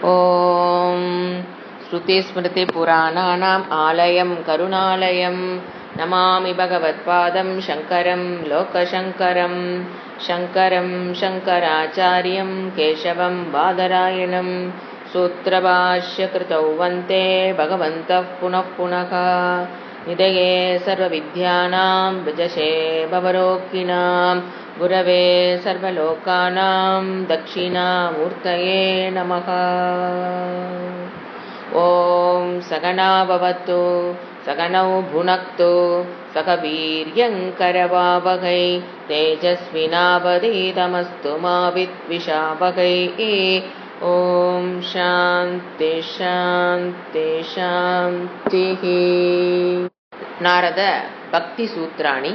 ॐ श्रुतिस्मृतिपुराणानाम् आलयं करुणालयं नमामि भगवत्पादं शङ्करं लोकशङ्करं शङ्करं शङ्कराचार्यं केशवं बादरायणं सूत्रभाष्यकृतौ वन्दे भगवन्तः पुनः पुनः निधये सर्वविद्यानां विजशे भवरोगिणां गुरवे सर्वलोकानां दक्षिणामूर्तये नमः। ॐ सहना भवतु सहनौ भुनक्तु सह वीर्यङ्करवावहै तेजस्विनावधीतमस्तु मा विद्विषावहै। ॐ शान्ति शान्ति शान्तिः। நாரத பக்தி சூத்ராணி.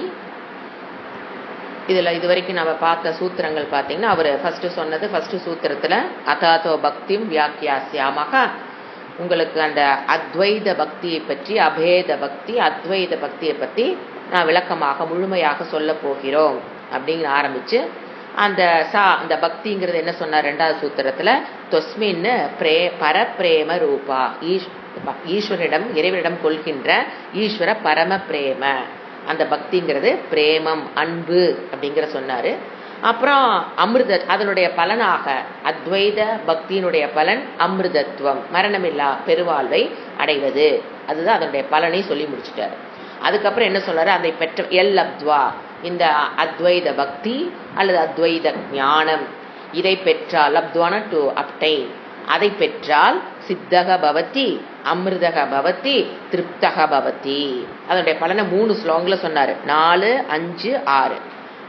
இதில் இதுவரைக்கும் நம்ம பார்த்த சூத்திரங்கள் பார்த்தீங்கன்னா, அவர் ஃபர்ஸ்ட் சூத்திரத்தில் அதாதோ பக்திம் வியாக்கியாசியாமக, உங்களுக்கு அந்த அத்வைத பக்தியை பற்றி, அபேத பக்தி அத்வைத பக்தியை பற்றி நான் விளக்கமாக முழுமையாக சொல்ல போகிறோம் அப்படின்னு ஆரம்பிச்சு, அந்த பக்திங்கிறது என்ன சொன்னார் ரெண்டாவது சூத்திரத்தில், தொஸ்மின்னு பரப்பிரேம ரூபா, ஈஸ்வரிடம் இறைவனிடம் கொள்கின்ற ஈஸ்வர பரம பிரேம, அந்த பக்திங்கிறது பிரேமம் அன்பு அப்படிங்கிற சொன்னாரு. அப்புறம் அமிர்த, அதனுடைய பலனாக அத்வைத பக்தியினுடைய பலன் அமிர்தத்துவம், மரணமில்லா பெருவாழ்வை அடைவது, அதுதான் அதனுடைய பலனை சொல்லி முடிச்சுட்டாரு. அதுக்கப்புறம் என்ன சொல்றாரு, அதை பெற்ற அப்துவா, இந்த அத்வைத பக்தி அல்லது அத்வைத ஞானம், இதை பெற்றால் அப்துவான டு அப்டைன், அதை பெற்றால் சித்தக பவதி அமிர்தக பவதி திருப்தக பவதி. அதனுடைய பலனை 3 ஸ்லோகங்கள்ல சொன்னாரு, 4, 5, 6.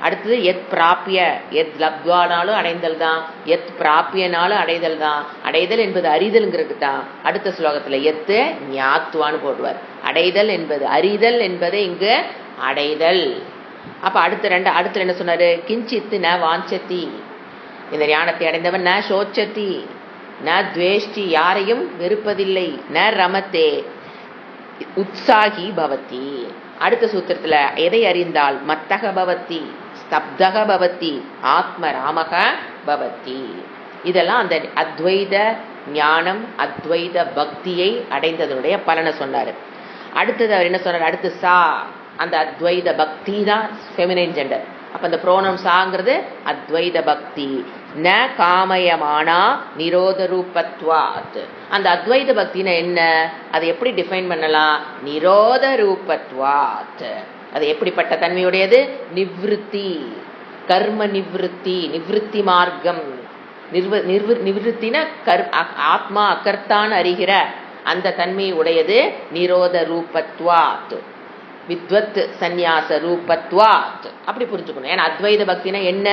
அடுத்தது எத் பிராப்பிய, எத் லப்துவானாலும் அடைதல் தான், எத் பிராப்பியனாலும் அடைதல் தான். அடைதல் என்பது அறிதல்ங்கிறது தான். அடுத்த ஸ்லோகத்துல எத்து ஞாத்துவான்னு போடுவார். அடைதல் என்பது அறிதல் என்பது இங்கு அடைதல். அப்ப அடுத்த என்ன சொன்னாரு, கிஞ்சித்து ந வாஞ்சதி, இந்த ஞானத்தை அடைந்தவன் ந சோச்சதி ந துவேஷ்டி, யாரையும் வெறுப்பதில்லை, ந ரமத்தே உற்சாகி பவதி. அடுத்த சூத்திரத்துல எதை அறிந்தால் மத்தக பவதி ஸ்தப்தக பவதி ஆத்ம ராமக பவதி. இதெல்லாம் அந்த அத்வைத ஞானம் அத்வைத பக்தியை அடைந்ததனுடைய பலனை சொன்னாரு. அடுத்தது அவர் என்ன சொன்னார், அடுத்து சா, அந்த அத்வைத பக்தி தான் ஃபெமினைன் ஜெண்டர். அப்ப அந்த ப்ரோனம் சாங்கிறது அத்வைத பக்தி. ந காமயமானா நிரோத ரூபத்வாத், அந்த அத்வைத பக்தினா என்ன, அதை எப்படி டிஃபைன் பண்ணலாம், நிரோத ரூபத்வாத், அது எப்படிப்பட்ட தன்மையுடையது, நிவ்ருத்தி, கர்ம நிவ்ருத்தி, நிவ்ருத்தி மார்க்கம், நிவ்ருத்தின ஆத்மா அகர்த்தான்னு அறிகிற அந்த தன்மையை உடையது நிரோத ரூபத்வாத், வித்வத் சந்நியாச ரூபத்வாத், அப்படி புரிஞ்சுக்கணும். ஏன்னா அத்வைத பக்தினா என்ன,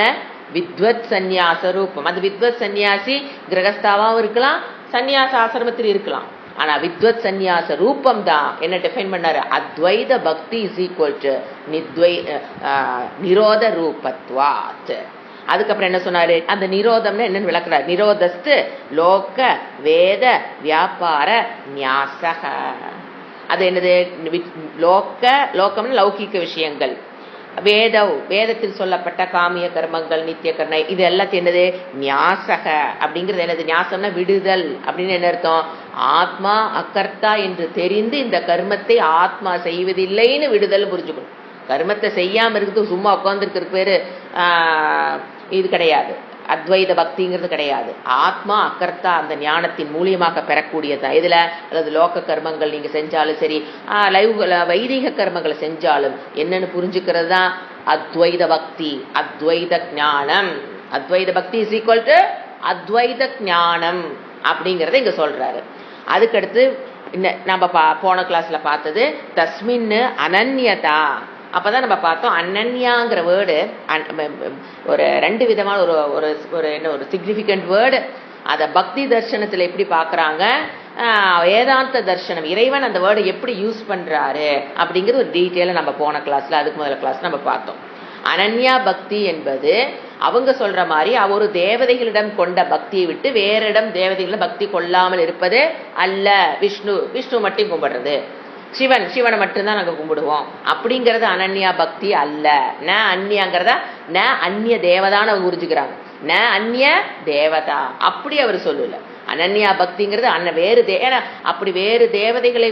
வித்வத் சந்நியாச ரூபம். அது வித்வத் சந்நியாசி கிரகஸ்தாவாகவும் இருக்கலாம், சந்நியாச ஆசிரமத்தில் இருக்கலாம். ஆனா வித்வத் சந்நியாச ரூபம் தான் என்ன டிஃபைன் பண்ணாரு, அத்வைத பக்தி இஸ் ஈக்குவல் டு நிரோத ரூபத்வாத். அதுக்கப்புறம் என்ன சொன்னாரு, அந்த நிரோதம்னு என்னன்னு விளக்குறாரு, நிரோதஸ்து லோக வேத வியாபார நியாசக. அது என்னது, லோகம்னு லௌகிக்க விஷயங்கள், வேதத்தில் சொல்லப்பட்ட காமிய கர்மங்கள் நித்திய கர்ணை, இது எல்லாத்தையும் என்னது நியாசக அப்படிங்கிறது என்னது, நியாசம்னா விடுதல் அப்படின்னு என்ன அர்த்தம், ஆத்மா அகர்த்தா என்று தெரிந்து இந்த கர்மத்தை ஆத்மா செய்வதில்லைன்னு விடுதல் புரிஞ்சுக்கணும். கர்மத்தை செய்யாம இருக்குது சும்மா உட்கார்ந்துருக்கு பேரு இது கிடையாது, அத்வைத பக்திங்கிறது கிடையாது. ஆத்மா அகர்த்தா அந்த ஞானத்தின் மூலியமாக பெறக்கூடியதுதான். இதுல அதாவது லோக கர்மங்கள் நீங்க செஞ்சாலும் சரி, வைதிக கர்மங்களை செஞ்சாலும் என்னன்னு புரிஞ்சுக்கிறது தான் அத்வைத பக்தி, அத்வைத ஞானம். அத்வைத பக்தி இஸ் ஈக்குவல் டு அத்வைத ஞானம் அப்படிங்கறத இங்க சொல்றாரு. அதுக்கடுத்து நம்ம போன கிளாஸ்ல பார்த்தது தஸ்மின்னு அனன்யதா. அப்பதான் நம்ம பார்த்தோம் அனன்யாங்கிற வேர்டு ஒரு 2 விதமான ஒரு சிக்னிபிகண்ட் வேர்டு. அத பக்தி தர்சனத்துல எப்படி பாக்குறாங்க, வேதாந்த தர்சனம் இறைவன் அந்த வேர்டு எப்படி யூஸ் பண்றாரு அப்படிங்கிறது ஒரு டீட்டெயில நம்ம போன கிளாஸ்ல, அதுக்கு முதல்ல கிளாஸ் நம்ம பார்த்தோம். அனன்யா பக்தி என்பது அவங்க சொல்ற மாதிரி ஒரு தேவதைகளிடம் கொண்ட பக்தியை விட்டு வேற இடம் தேவதைகளிடம் பக்தி கொள்ளாமல் இருப்பது அல்ல. விஷ்ணு மட்டும் கும்பிடுறது, சிவனை மட்டும்தான் நாங்க கும்பிடுவோம் அப்படிங்கறது அனன்யா பக்தி அல்ல. ந அந்நியங்கிறத ந அந்நிய தேவதான புரிஞ்சுக்கிறாங்க. ந அந்நிய தேவதா அப்படி அவர் சொல்லல. அனன்யா பக்திங்கிறது வேறு ஏன்னா அப்படி வேறு தேவதைகளை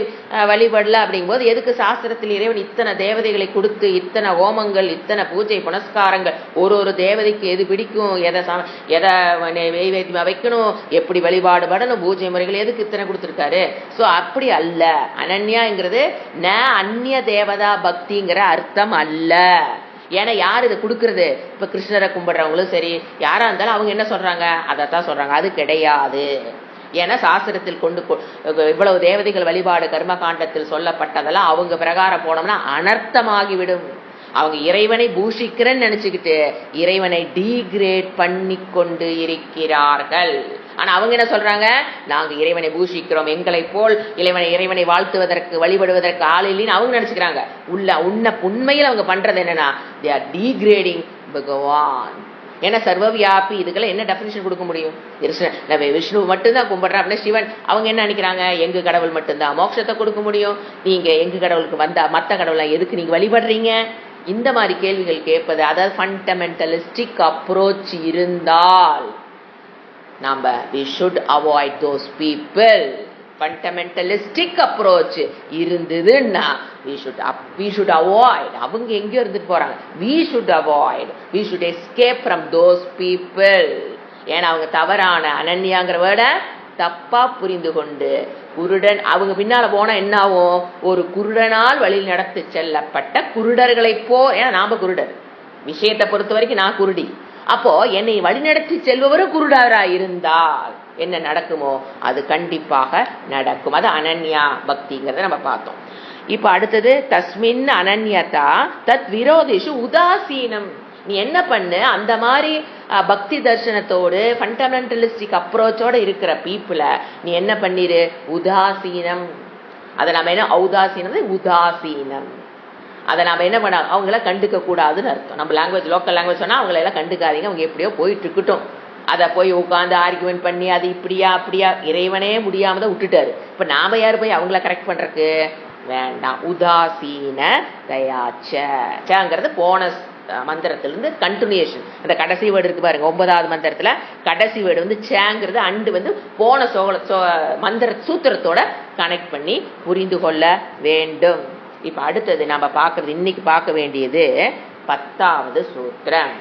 வழிபடல அப்படிங்கும்போது எதுக்கு சாஸ்திரத்தில் இறைவன் இத்தனை தேவதைகளை கொடுத்து இத்தனை ஹோமங்கள் இத்தனை பூஜை புனஸ்காரங்கள் ஒரு தேவதைக்கு எது பிடிக்கும் எதை வைக்கணும் எப்படி வழிபாடு படணும் பூஜை முறைகள் எதுக்கு இத்தனை கொடுத்துருக்காரு. ஸோ அப்படி அல்ல. அனன்யாங்கிறது ந அந்நிய தேவதா பக்திங்கிற அர்த்தம் அல்ல. ஏன்னா யார் இதை கொடுக்கறது? இப்ப கிருஷ்ணரை கும்பிடுறவங்களும் சரி யாரா இருந்தாலும் அவங்க என்ன சொல்றாங்க? அதைத்தான் சொல்றாங்க. அது கிடையாது. ஏன்னா சாஸ்திரத்தில் இவ்வளவு தேவதைகள் வழிபாடு கர்ம காண்டத்தில் சொல்லப்பட்டதெல்லாம் அவங்க பிரகாரம் போனோம்னா அனர்த்தமாகிவிடும். அவங்க இறைவனை பூஷிக்கிறேன்னு நினைச்சுக்கிட்டு இறைவனை டீக்ரேட் பண்ணி கொண்டு இருக்கிறார்கள். ஆனா அவங்க என்ன சொல்றாங்க? நாங்க இறைவனை பூஷிக்கிறோம், எங்களை போல் இறைவனை வாழ்த்துவதற்கு வழிபடுவதற்கு ஆள் இல்லைன்னு அவங்க நினைச்சுக்கிறாங்க. உண்மையில் அவங்க பண்றது என்னன்னா they are degrading பகவான். ஏன்னா சர்வவியாபி இதுக்கெல்லாம் என்ன டெஃபினிஷன் கொடுக்க முடியும்? விஷ்ணு மட்டும்தான் கும்பிடுறேன் அப்படின்னா சிவன் அவங்க என்ன நினைக்கிறாங்க? எங்க கடவுள் மட்டும்தான் மோட்சத்தை கொடுக்க முடியும், நீங்க எங்க கடவுளுக்கு வந்தா மற்ற கடவுளை எதுக்கு நீங்க வழிபடுறீங்க? இந்த மாதிரி கேள்விகள் கேட்பது, அதாவது ஃபண்டமெண்டலிஸ்டிக் அப்ரோச் இருந்தால் நாம we should avoid those people. Fundamentalistic approach இருந்ததுன்னா we should avoid. அவங்க எங்கேயோ இருந்துட்டு போறாங்க. we should escape from those people. ஏன்னா அவங்க தவறான அனன்யாங்கிற வேர்ட தப்பா புரிந்து கொண்டு குருடன் அவங்க பின்னால போனா என்ன ஆகும்? ஒரு குருடனால் வழி நடத்தி செல்லப்பட்ட குருடர்களை ஏன்னா நாம குருடர், விஷயத்தை பொறுத்த வரைக்கும் நான் குருடி. அப்போ என்னை வழிநடத்தி செல்பவரும் குருடரா இருந்தால் என்ன நடக்குமோ அது கண்டிப்பாக நடக்கும். அது அனன்யா பக்திங்கிறத நம்ம பார்த்தோம். இப்ப அடுத்தது தஸ்மின் அனன்யதா தத் விரோதிஷு உதாசீனம். நீ என்ன பண்ணு, அந்த மாதிரி பக்தி தர்சனத்தோடு ஃபண்டமெண்டலிஸ்டிக் அப்ரோச்சோட இருக்கிற பீப்புளை நீ என்ன பண்ணிரு? உதாசீனம். அதை நம்ம என்ன ஔதாசீனம் உதாசீனம். அதை நம்ம என்ன பண்ண அவங்கள கண்டுக்க கூடாதுன்னு அர்த்தம். நம்ம லோக்கல் லாங்குவேஜ் சொன்னா அவங்கள எல்லாம் கண்டுக்காதீங்க, அவங்க எப்படியோ போயிட்டு இருக்கட்டும். அதை போய் உட்காந்து ஆர்குமெண்ட் பண்ணி அது இப்படியா அப்படியா இறைவனே முடியாம தான் விட்டுட்டாரு. இப்ப நாம யாரு போய் அவங்கள கரெக்ட் பண்றதுக்கு? வேண்டாம். உதாசீன தயாச்சங்கிறது போன மந்திரத்திலிருந்து கண்டினியூஷன். அந்த கடைசி வேர்டு இருக்கு பாருங்க, 9வது மந்திரத்துல கடைசி வேர்டு சேங்கிறது அண்டு போன மந்திர சூத்திரத்தோட கனெக்ட் பண்ணி புரிந்து கொள்ள வேண்டும். இப்ப அடுத்தது நம்ம பார்க்கறது இன்னைக்கு பார்க்க வேண்டியது 10வது சூத்திரம்.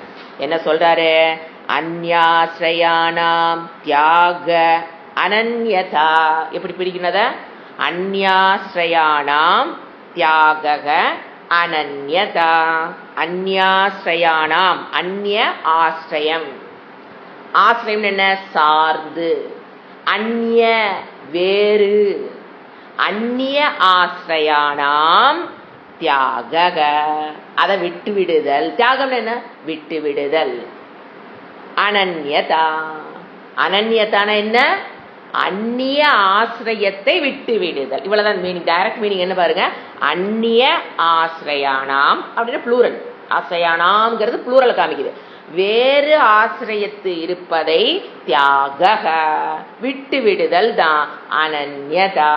என்ன சொல்றாரு? அந்யாஸ்ரயானாம் தியாக அனன்யதா. எப்படி பிடிக்கிறத? அந்யாஸ்ரயானாம் தியாக அனன்யதா. அந்யாஸ்ரயானாம் அந்நிய ஆஸ்ரயம். ஆஸ்ரயம் என்ன? சார்ந்து. அந்நிய வேறு. அந்நிய ஆஸ்ரயானாம் தியாக அதை விட்டு விடுதல். தியாகம் என்ன? விட்டு விடுதல். அனன்யதா. அனன்யதான என்ன? அந்நிய ஆசிரியத்தை விட்டு விடுதல். இவ்வளவுதான் மீனிங். டைரக்ட் மீனிங் என்ன பாருங்க, அந்நிய ஆசிரயானாம் அப்படின்னா புளூரல். ஆசிரயானாம்ங்கிறது புளூரல் காமிக்குது. வேறு ஆசிரியத்து இருப்பதை தியாக விட்டு விடுதல் தான் அனன்யதா.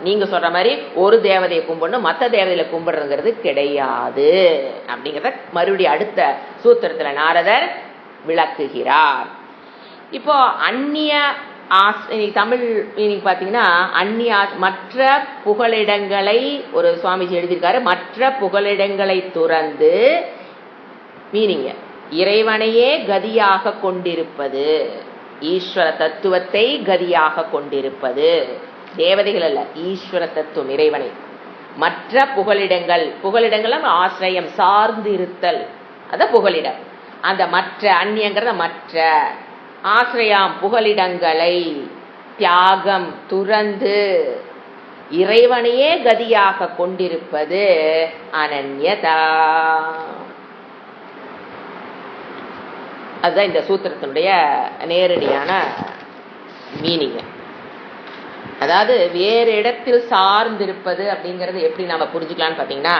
நீங்க சொல்ற மாதிரி ஒரு தேவதையை கும்பிடணும் மற்ற தேவதையில கும்பிடுறதுங்கிறது கிடையாது அப்படிங்கிறத மறுபடியும் அடுத்த சூத்திரத்துல நாரதர் விளக்குகிறார். இப்போ அந்நிய தமிழ் மீனிங் பாத்தீங்கன்னா அந்நிய மற்ற புகலிடங்களை ஒரு சுவாமிஜி எழுதியிருக்காரு. மற்ற புகலிடங்களை துறந்து மீனிங் இறைவனையே கதியாக கொண்டிருப்பது, ஈஸ்வர தத்துவத்தை கதியாக கொண்டிருப்பது. தேவதைகள் அல்ல, ஈஸ்வர தத்துவம் இறைவனை. மற்ற புகலிடங்கள் ஆசிரியம் சார்ந்து இருத்தல், அத புகலிடம். அந்த மற்ற அந்நியங்கிறத மற்ற ஆசிரியாம் புகலிடங்களை தியாகம் துறந்து இறைவனையே கதியாக கொண்டிருப்பது அனன்யதா. அதுதான் இந்த சூத்திரத்தினுடைய நேரடியான மீனிங். அதாவது வேறு இடத்தில் சார்ந்திருப்பது அப்படிங்கிறது எப்படி நாம புரிஞ்சுக்கலாம்னு பாத்தீங்கன்னா,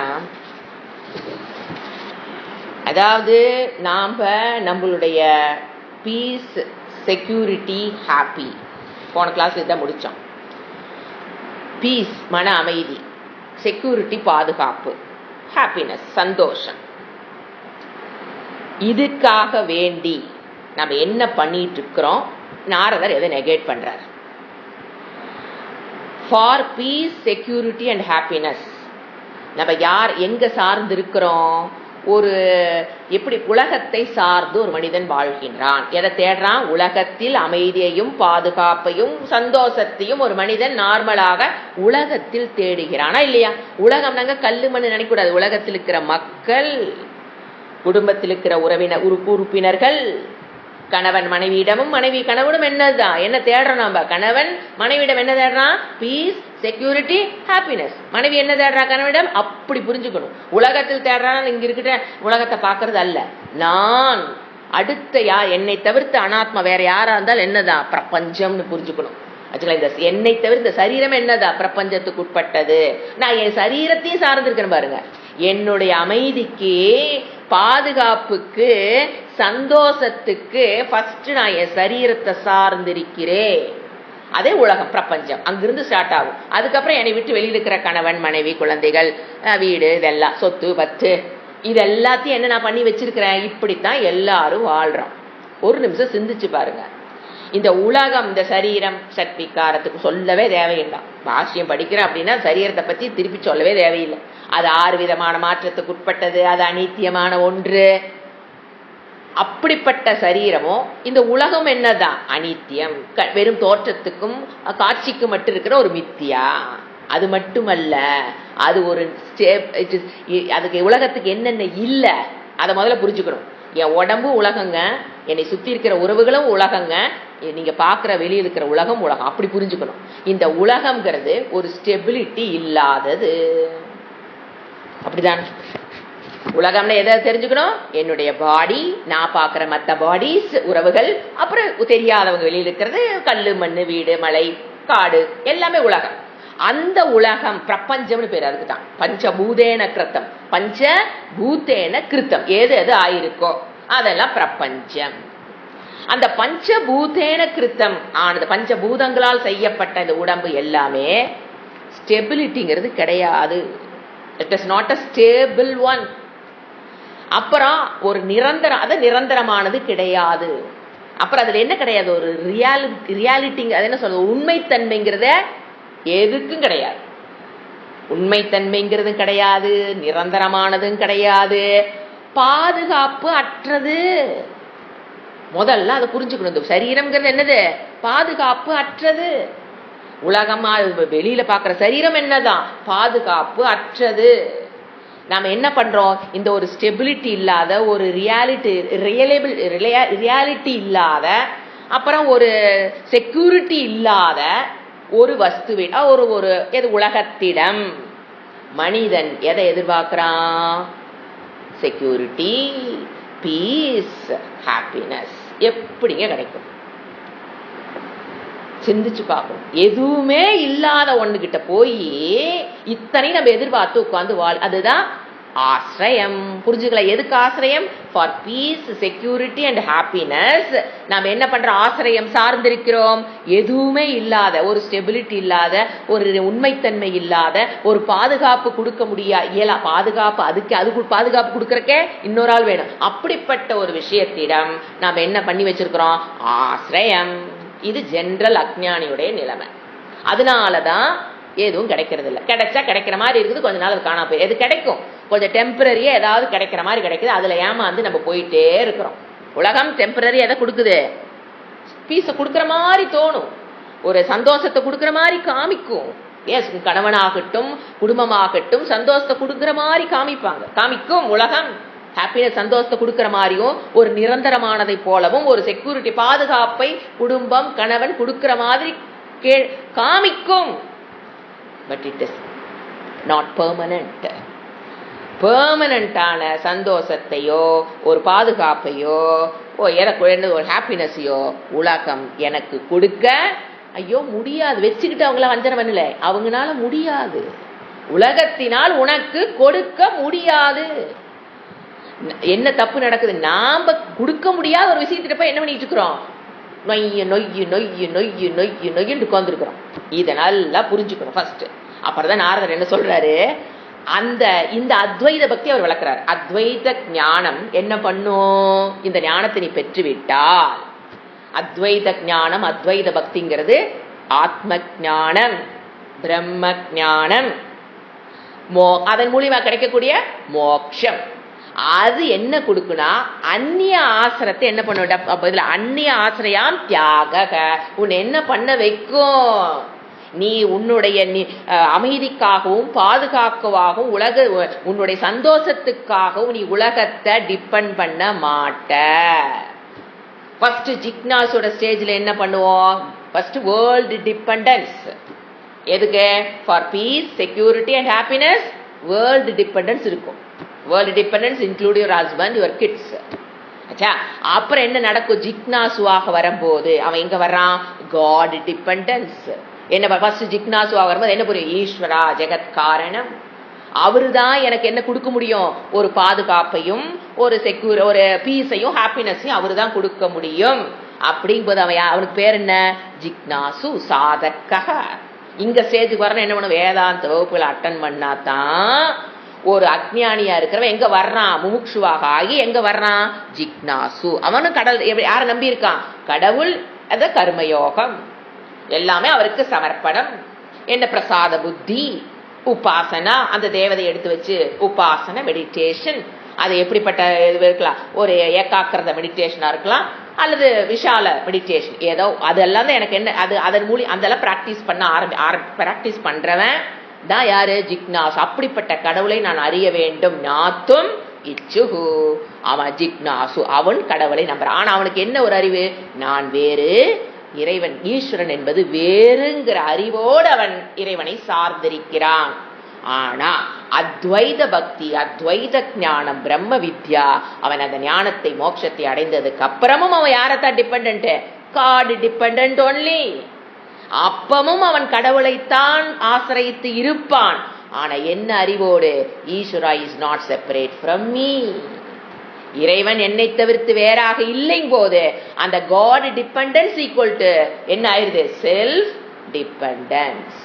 அதாவது நாம நம்மளுடைய பீஸ், செக்யூரிட்டி, ஹாப்பி, போன கிளாஸ் இதான் முடிச்சோம். பீஸ் மன அமைதி, செக்யூரிட்டி பாதுகாப்பு, ஹாப்பினஸ் சந்தோஷம். இதுக்காக வேண்டி நம்ம என்ன பண்ணிட்டு இருக்கிறோம், நாரதர் எதை நெகேட் பண்றார். For peace, security and happiness. நம்ம யார் எங்க சார்ந்து இருக்கிறோம்? ஒரு எப்படி உலகத்தை சார்ந்து ஒரு மனிதன் வாழ்கின்றான். எதை தேடுறான்? உலகத்தில் அமைதியையும் பாதுகாப்பையும் சந்தோஷத்தையும் ஒரு மனிதன் நார்மலாக உலகத்தில் தேடுகிறானா இல்லையா? உலகம் நாங்க கல்லு மண்ணு நினைக்கூடாது. உலகத்தில் இருக்கிற மக்கள், குடும்பத்தில் இருக்கிற உறுப்பினர்கள், கணவன் மனைவியிடமும் மனைவி கணவனும் என்னதுதான் என்ன தேடுறோம்? நம்ம கணவன் மனைவியிடம் என்ன தேடுறான்? Peace, security, happiness. மனைவி என்ன தேடுறா கணவனிடம்? அப்படி புரிஞ்சுக்கணும். உலகத்தில் தேடுறான் இங்க இருக்கிற உலகத்தை பார்க்கறது அல்ல. நான் அடுத்த என்னை தவிர்த்து அனாத்மா வேற யாரா இருந்தாலும் என்னதான்? பிரபஞ்சம்னு புரிஞ்சுக்கணும். இந்த என்னை தவிர இந்த சரீரம் என்னதா? பிரபஞ்சத்துக்கு உட்பட்டது. நான் என் சரீரத்தையும் சார்ந்திருக்கிறேன் பாருங்க. என்னுடைய அமைதிக்கு, பாதுகாப்புக்கு, சந்தோஷத்துக்கு ஃபர்ஸ்ட் நான் என் சரீரத்தை சார்ந்திருக்கிறேன். அதே உலகம், பிரபஞ்சம். அங்கிருந்து ஸ்டார்ட் ஆகும். அதுக்கப்புறம் என்னை விட்டு வெளியில் இருக்கிற கணவன் மனைவி குழந்தைகள் வீடு இதெல்லாம் சொத்து பத்து இது எல்லாத்தையும் என்ன நான் பண்ணி வச்சிருக்கிறேன். இப்படித்தான் எல்லாரும் வாழ்றோம். ஒரு நிமிஷம் சிந்திச்சு பாருங்க. இந்த உலகம், இந்த சரீரம் சத்விகாரத்துக்கு சொல்லவே தேவையில்லை. பாஷ்யம் படிக்கிறேன் அப்படின்னா சரீரத்தை பத்தி திருப்பி சொல்லவே தேவையில்லை. அது 6 விதமான மாற்றத்துக்கு உட்பட்டது. அது அனித்தியமான ஒன்று. அப்படிப்பட்ட சரீரமோ இந்த உலகம் என்னதான்? அனித்தியம். வெறும் தோற்றத்துக்கும் காட்சிக்கு மட்டும் இருக்கிற ஒரு மித்தியா. அது மட்டுமல்ல, அது ஒரு அதுக்கு உலகத்துக்கு என்னென்ன இல்ல அதை முதல்ல புரிஞ்சுக்கணும். என் உடம்பு உலகங்க, என்னை சுத்தி இருக்கிற உறவுகளும் உலகங்க, நீங்க பாக்குற வெளியில் இருக்கிற உலகம் உலகம். அப்படி புரிஞ்சுக்கணும். இந்த உலகம்ங்கிறது ஒரு ஸ்டெபிலிட்டி இல்லாதது. அப்படிதான் உலகம்னு எதை தெரிஞ்சுக்கணும்? என்னுடைய பாடி, நான் பாக்குற மற்ற பாடிஸ், உறவுகள், அப்புறம் தெரியாதவங்க வெளியில் இருக்கிறது, கல்லு மண்ணு வீடு மலை காடு எல்லாமே உலகம். அந்த உலகம் பிரபஞ்சம்னு பேர். அதுக்கு தான் பஞ்சபூதேன கிருத்தம். பஞ்சபூதேன கிருத்தம். எது எது ஆயிருக்கோ அதெல்லாம் பிரபஞ்சம். அந்த பஞ்சபூதேன கிருத்தம் ஆனது, பஞ்சபூதங்களால் செய்யப்பட்ட இந்த உடம்பு எல்லாமே ஸ்டெபிலிட்டிங்கிறது கிடையாது. It is not a stable one. அப்புறம் ஒரு நிரந்தரம், அது நிரந்தரமானது கிடையாது. அப்புறம் அதுல என்ன கிடையாது? ஒரு ரியாலிட்டி, அது என்ன சொல்றது? உண்மைத்தன்மைங்கிறத எதுக்கும் கிடையாது. உண்மைத்தன்மைங்கிறது கிடையாது, நிரந்தரமானதும் கிடையாது, பாதுகாப்பு அற்றது. முதல்ல அதை புரிஞ்சுக்கணும். இந்த சரீரம்ங்கிறது என்னது? பாதுகாப்பு அற்றது. உலகமா வெளியில பாக்குற சரீரம் என்னதான்? பாதுகாப்பு அற்றது. நாம என்ன பண்றோம்? இந்த ஒரு ஸ்டெபிலிட்டி இல்லாத, ஒரு ரியாலிட்டி இல்லாத, அப்புறம் ஒரு செக்யூரிட்டி இல்லாத ஒரு வஸ்துவிட ஒரு எது உலகத்திடம் மனிதன் எதை எதிர்பார்க்கிறான்? Security, peace, happiness. எப்படிங்க கிடைக்கும்? சிந்திச்சு பார்க்கணும். எதுவுமே இல்லாத ஒண்ணுகிட்ட போய் இத்தனை நம்ம எதிர்பார்த்து உட்கார்ந்து அதுதான் ஆசிரியம். புரிஞ்சுக்கலாம். எதுக்கு ஆசிரியம்? For peace, security and happiness. நாம என்ன பண்ற? ஆசிரியம் சார்ந்திருக்கிறோம். எதுவுமே இல்லாத, ஒரு ஸ்டெபிலிட்டி இல்லாத, ஒரு உண்மைத்தன்மை இல்லாத, ஒரு பாதுகாப்பு கொடுக்க இயலா பாதுகாப்பு. அதுக்கு பாதுகாப்பு கொடுக்கறக்கே இன்னொரு ஆள் வேணும். அப்படிப்பட்ட ஒரு விஷயத்திடம் நாம என்ன பண்ணி வச்சிருக்கிறோம்? ஆசிரியம். இது ஜெனரல் அஜ்ஞானியுடைய நிலைமை. அதனாலதான் எதுவும் கிடைக்கிறது இல்லை. கிடைச்சா கிடைக்கிற மாதிரி இருக்குது, கொஞ்ச நாள் அது காணாம போய். எது கிடைக்கும்? கொஞ்சம் டெம்பரரியா ஏதாவது கிடைக்கிற மாதிரி கிடைக்குது. அதுல ஏமாந்து நம்ம போயிட்டே இருக்கிறோம். உலகம் டெம்பரரி எதை கொடுக்குது? பீஸ கொடுக்குற மாதிரி தோணும், ஒரு சந்தோஷத்தை கொடுக்குற மாதிரி காமிக்கும். எஸ், கணவனாகட்டும் குடும்பமாகட்டும் சந்தோஷத்தை கொடுக்குற மாதிரி காமிக்கும் உலகம். ஹாப்பினஸ், சந்தோஷத்தை கொடுக்குற மாதிரியும், ஒரு நிரந்தரமானதை போலவும், ஒரு செக்யூரிட்டி, பாதுகாப்பை குடும்பம் கணவன் கொடுக்குற மாதிரி காமிக்கும். But it is not permanent. பெர்மனன்டான சந்தோஷத்தையோ, ஒரு பாதுகாப்பையோ, ஒரு ஹாப்பினஸையோ உலகம் எனக்கு கொடுக்க முடியாது. வச்சுக்கிட்டு அவங்கள வஞ்சனை பண்ணல, அவங்களால முடியாது. உலகத்தினால் உனக்கு கொடுக்க முடியாது. என்ன தப்பு நடக்குது? நாம கொடுக்க முடியாத ஒரு விஷயத்திட்ட போய் என்ன பண்ணிட்டு இருக்கிறோம்? நொய்யு உட்கார்ந்துருக்கிறோம். இதை நல்லா புரிஞ்சுக்கணும் ஃபர்ஸ்ட். அப்புறம் தான் நாரதர் என்ன சொல்றாரு? இந்த அத்வைத பக்தி அவர் விளக்குறார். அத்வைத ஞானம் என்ன பண்ணும்? இந்த ஞானத்தை நீ பெற்றுவிட்டால், அத்வைத ஞானம் அத்வைத பக்திங்கிறது ஆத்ம ஞானம், பிரம்ம ஞானம், அதன் மூலியமா கிடைக்கக்கூடிய மோட்சம். அது என்ன கொடுக்குனா அந்நிய ஆசிரத்தை என்ன பண்ண, அந்நிய ஆசிரியாம் தியாக, உன்னை என்ன பண்ண வைக்கும்? நீ உன்னுடைய அமைதிக்காகவும் பாதுகாக்கவாகவும் உன்னுடைய சந்தோஷத்துக்காகவும் நீ உலகத்தை டிபெண்ட் பண்ண மாட்ட. ஃபர்ஸ்ட் ஜிக்னாஸோட ஸ்டேஜ்ல என்ன பண்ணுவோம்? First world dependence. எதுக்கு? For peace, security and happiness world dependence இருக்கும். World dependence include your husband, your kids. அப்புறம் என்ன நடக்கும்? ஜிக்னாசுவாக வரும்போது அவன் எங்க வர்றான்? God dependence. என்ன ஃபர்ஸ்ட் ஜிக்னாசுவாக வரும்போது என்ன புரியும்? ஈஸ்வரா ஜெகத் காரணம், அவரு தான் எனக்கு என்ன கொடுக்க முடியும்? ஒரு பாதுகாப்பையும் ஒரு ஒரு பீஸையும் ஹாப்பினஸையும் அவரு தான் கொடுக்க முடியும். அப்படிங்கும்போது அவனுக்கு பேர் என்ன? ஜிக்னாசு சாதக. இங்க ஸ்டேஜுக்கு வரணும் என்ன பண்ணும்? வேதாந்த வகுப்புகளை அட்டன் பண்ணாதான் ஒரு அஜ்ஞானியா இருக்கிறவன் எங்க வர்றான்? முமுட்சுவாக ஆகி எங்க வர்றான்? ஜிக்னாசு. அவனும் யார நம்பி இருக்கான்? கடவுள், அத கர்மயோகம் எல்லாமே அவருக்கு சமர்ப்பணம். என்ன? பிரசாத புத்தி, உபாசனா, அந்த தேவதை எடுத்து வச்சு உபாசனை, மெடிடேஷன். அது எப்படிப்பட்ட இருக்கலாம்? ஒரு ஏகாக்கிரத மெடிடேஷனா இருக்கலாம், அல்லது விஷால மெடிடேஷன், ஏதோ அதெல்லாம் தான் எனக்கு என்ன, அது அதன் மூலம் அதெல்லாம் பிராக்டிஸ் பண்ண பிராக்டிஸ் பண்றவன் தான் யாரு? ஜிக்னாசு. அப்படிப்பட்ட கடவுளை நான் அறிய வேண்டும். ஞாத்தும் இச்சுகு, அவன் ஜிக்னாசு, அவன் கடவுளை நம்புறான். ஆனா அவனுக்கு என்ன ஒரு அறிவு? நான் வேறு, இறைவன் ஈஸ்வரன் என்பது வேறுங்கிற அறிவோடு அவன் இறைவனை சார்ந்திருக்கிறான். ஆனா அத்வைத பக்தி, அத்வைத ஞானம், பிரம்ம வித்யா, அவன் அந்த ஞானத்தை மோட்சத்தை அடைந்ததுக்கு அப்புறமும் அவன் யாரைத்தான் டிபெண்ட்? God depend only. அப்பமும் அவன் கடவுளைத்தான் ஆசிரியித்து இருப்பான். ஆனா என்ன அறிவோடு? Ishwara is not separate from me. இறைவன் என்னை தவிர்த்து வேறாக இல்லைங்க போது அந்த காட் டிபெண்டன்ஸ் ஈக்குவல் டு என்ன ஆயிருது? Self dependence.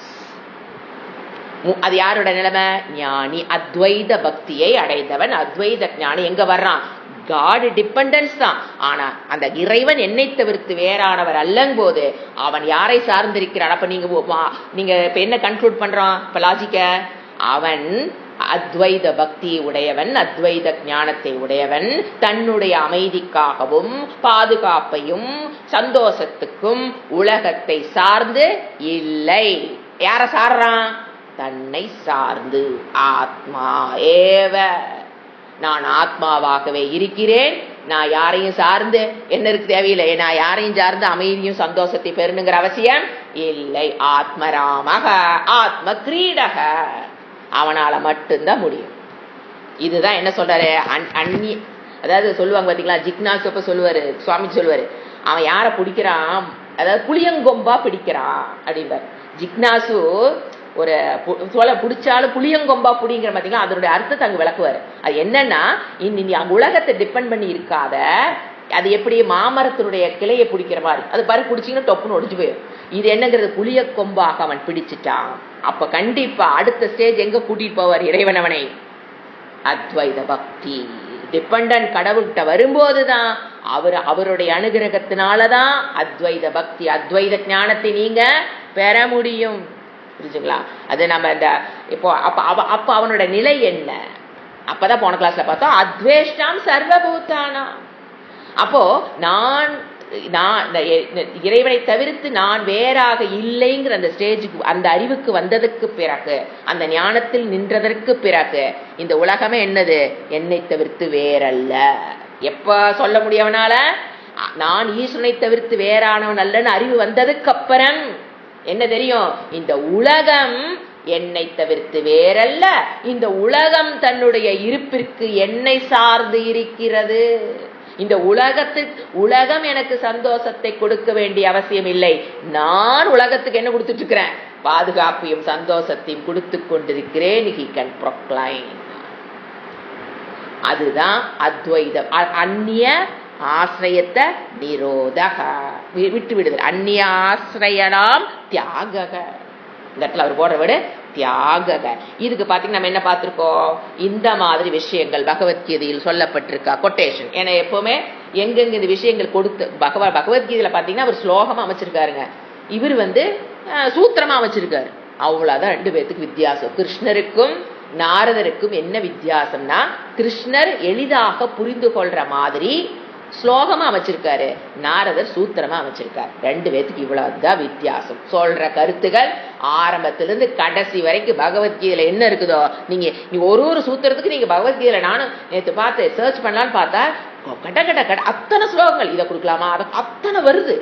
அது யாரோட நிலைமை? ஞானி, அத்வைத பக்தியை அடைந்தவன் அத்வைத ஞானி எங்க வர்றான்? காட் டிபெண்டன்ஸ் தான். ஆனா அந்த இறைவன் என்னை தவிர்த்து வேறானவர் அல்லங்க போது அவன் யாரை சார்ந்திருக்கிறான்? அப்ப நீங்க இப்ப என்ன கன்க்ளூட் பண்றான்? இப்ப லாஜிக்க, அவன் அத்வைத பக்தி உடையவன், அத்வைத ஞானத்தை உடையவன், தன்னுடைய அமைதிக்காகவும் பாதுகாப்பையும் சந்தோஷத்துக்கும் உலகத்தை சார்ந்து இல்லை. யார சார்றான்? தன்னை சார்ந்து. ஆத்மா ஏவ, நான் ஆத்மாவாகவே இருக்கிறேன், நான் யாரையும் சார்ந்து என்ன இருக்கு தேவையில்லை, நான் யாரையும் சார்ந்து அமைதியும் சந்தோஷத்தை பெறணுங்கிற அவசியம் இல்லை. ஆத்மராமக ஆத்ம கிரீடக, அவனால மட்டும்தான் முடியும். இதுதான் என்ன சொல்றாரு? அதாவது சொல்லுவாங்க பாத்தீங்களா, ஜிக்னாசப்ப சொல்லுவாரு, சுவாமி சொல்லுவாரு, அவன் யார பிடிக்கிறான், அதாவது புளியங்கொம்பா பிடிக்கிறான் அப்படின்பார். ஜிக்னாசு ஒரு சொல்ல பிடிச்சாலும் புளியங்கொம்பா பிடிங்கிற பாத்தீங்களா, அதனுடைய அர்த்தத்தை அங்க விளக்குவாரு. அது என்னன்னா, நீ உலகத்தை டிபெண்ட் பண்ணி இருக்காத, அது எப்படி மாமரத்தினுடைய கிளையை பிடிக்கிற மாதிரி, அது பாரு பிடிச்சிங்கன்னா டொப்புன்னு ஒடிச்சு போயிடும். இது என்னங்கிறது? புளிய கொம்பாக அவன் பிடிச்சிட்டான். அப்ப கண்டிப்பா அடுத்த ஸ்டேஜ் எங்க கூட்டிட்டு போவார் இறைவன் அவனை? அத்வைத பக்தி. டிபெண்டன்ட் கடவுள்கிட்ட வரும்போதுதான் அவருடைய அனுகிரகத்தினாலதான் அத்வைத பக்தி, அத்வைத ஞானத்தை நீங்க பெற முடியும். புரிஞ்சுங்களா? அது நம்ம இந்த இப்போ அப்ப அவனோட நிலை என்ன? அப்பதான் போன கிளாஸ்ல பார்த்தோம், அத்வேஷ்டாம் சர்வபூதானா. அப்போ நான் இறைவனை தவிர்த்து நான் வேறாக இல்லைங்கிற அந்த ஸ்டேஜுக்கு, அந்த அறிவுக்கு வந்ததுக்கு பிறகு, அந்த ஞானத்தில் நின்றதற்கு பிறகு இந்த உலகமே என்னது? என்னை தவிர்த்து வேறல்ல. எப்ப சொல்ல முடியவனால? நான் ஈஸ்வரனை தவிர்த்து வேறானவன் அல்லன்னு அறிவு வந்ததுக்கு அப்புறம் என்ன தெரியும்? இந்த உலகம் என்னை தவிர்த்து வேறல்ல, இந்த உலகம் தன்னுடைய இருப்பிற்கு என்னை சார்ந்து இருக்கிறது. இந்த உலகம் எனக்கு சந்தோஷத்தை கொடுக்க வேண்டிய அவசியம் இல்லை. நான் உலகத்துக்கு என்ன கொடுத்துட்டு இருக்கிறேன்? பாதுகாப்பையும் சந்தோஷத்தையும் கொடுத்து கொண்டிருக்கிறேன். He can proclaim. அதுதான் அத்வைதம். அந்நிய ஆசிரியத்தை நிரோதக, விட்டு விடுதல். அந்நிய ஆசிரியலாம் தியாக. இந்த இடத்துல அவர் போடுற விட தியாக. இதுக்கு பாத்தீங்கன்னா நம்ம என்ன பார்த்திருக்கோம், இந்த மாதிரி விஷயங்கள் பகவத்கீதையில் சொல்லப்பட்டிருக்கா கொட்டேஷன். ஏன்னா எப்பவுமே எங்கெங்க இந்த விஷயங்கள் கொடுத்து பகவத்கீதையில பாத்தீங்கன்னா அவர் ஸ்லோகமா அமைச்சிருக்காருங்க, இவர் சூத்திரமா அமைச்சிருக்காரு. அவ்வளவுதான் ரெண்டு பேர்த்துக்கு வித்தியாசம். கிருஷ்ணருக்கும் நாரதருக்கும் என்ன வித்தியாசம்னா, கிருஷ்ணர் எளிதாக புரிந்து கொள்ற மாதிரி ஸ்லோகமா அமைச்சிருக்காரு, நாரதர் சூத்திரமா அமைச்சிருக்காரு. ரெண்டு பேத்துக்கு இவ்வளவுதான் வித்தியாசம். சொல்ற கருத்துகள் ஆரம்பத்திலிருந்து கடைசி வரைக்கும் பகவத்கீதையில என்ன இருக்குதோ, நீங்க ஒரு சூத்திரத்துக்கு நீங்க பகவத்கீதையில நானும் நேற்று பார்த்து சர்ச் பண்ணலான்னு பார்த்தா கட கட கட அத்தனை ஸ்லோகங்கள், இதை கொடுக்கலாமா அதை அத்தனை வருது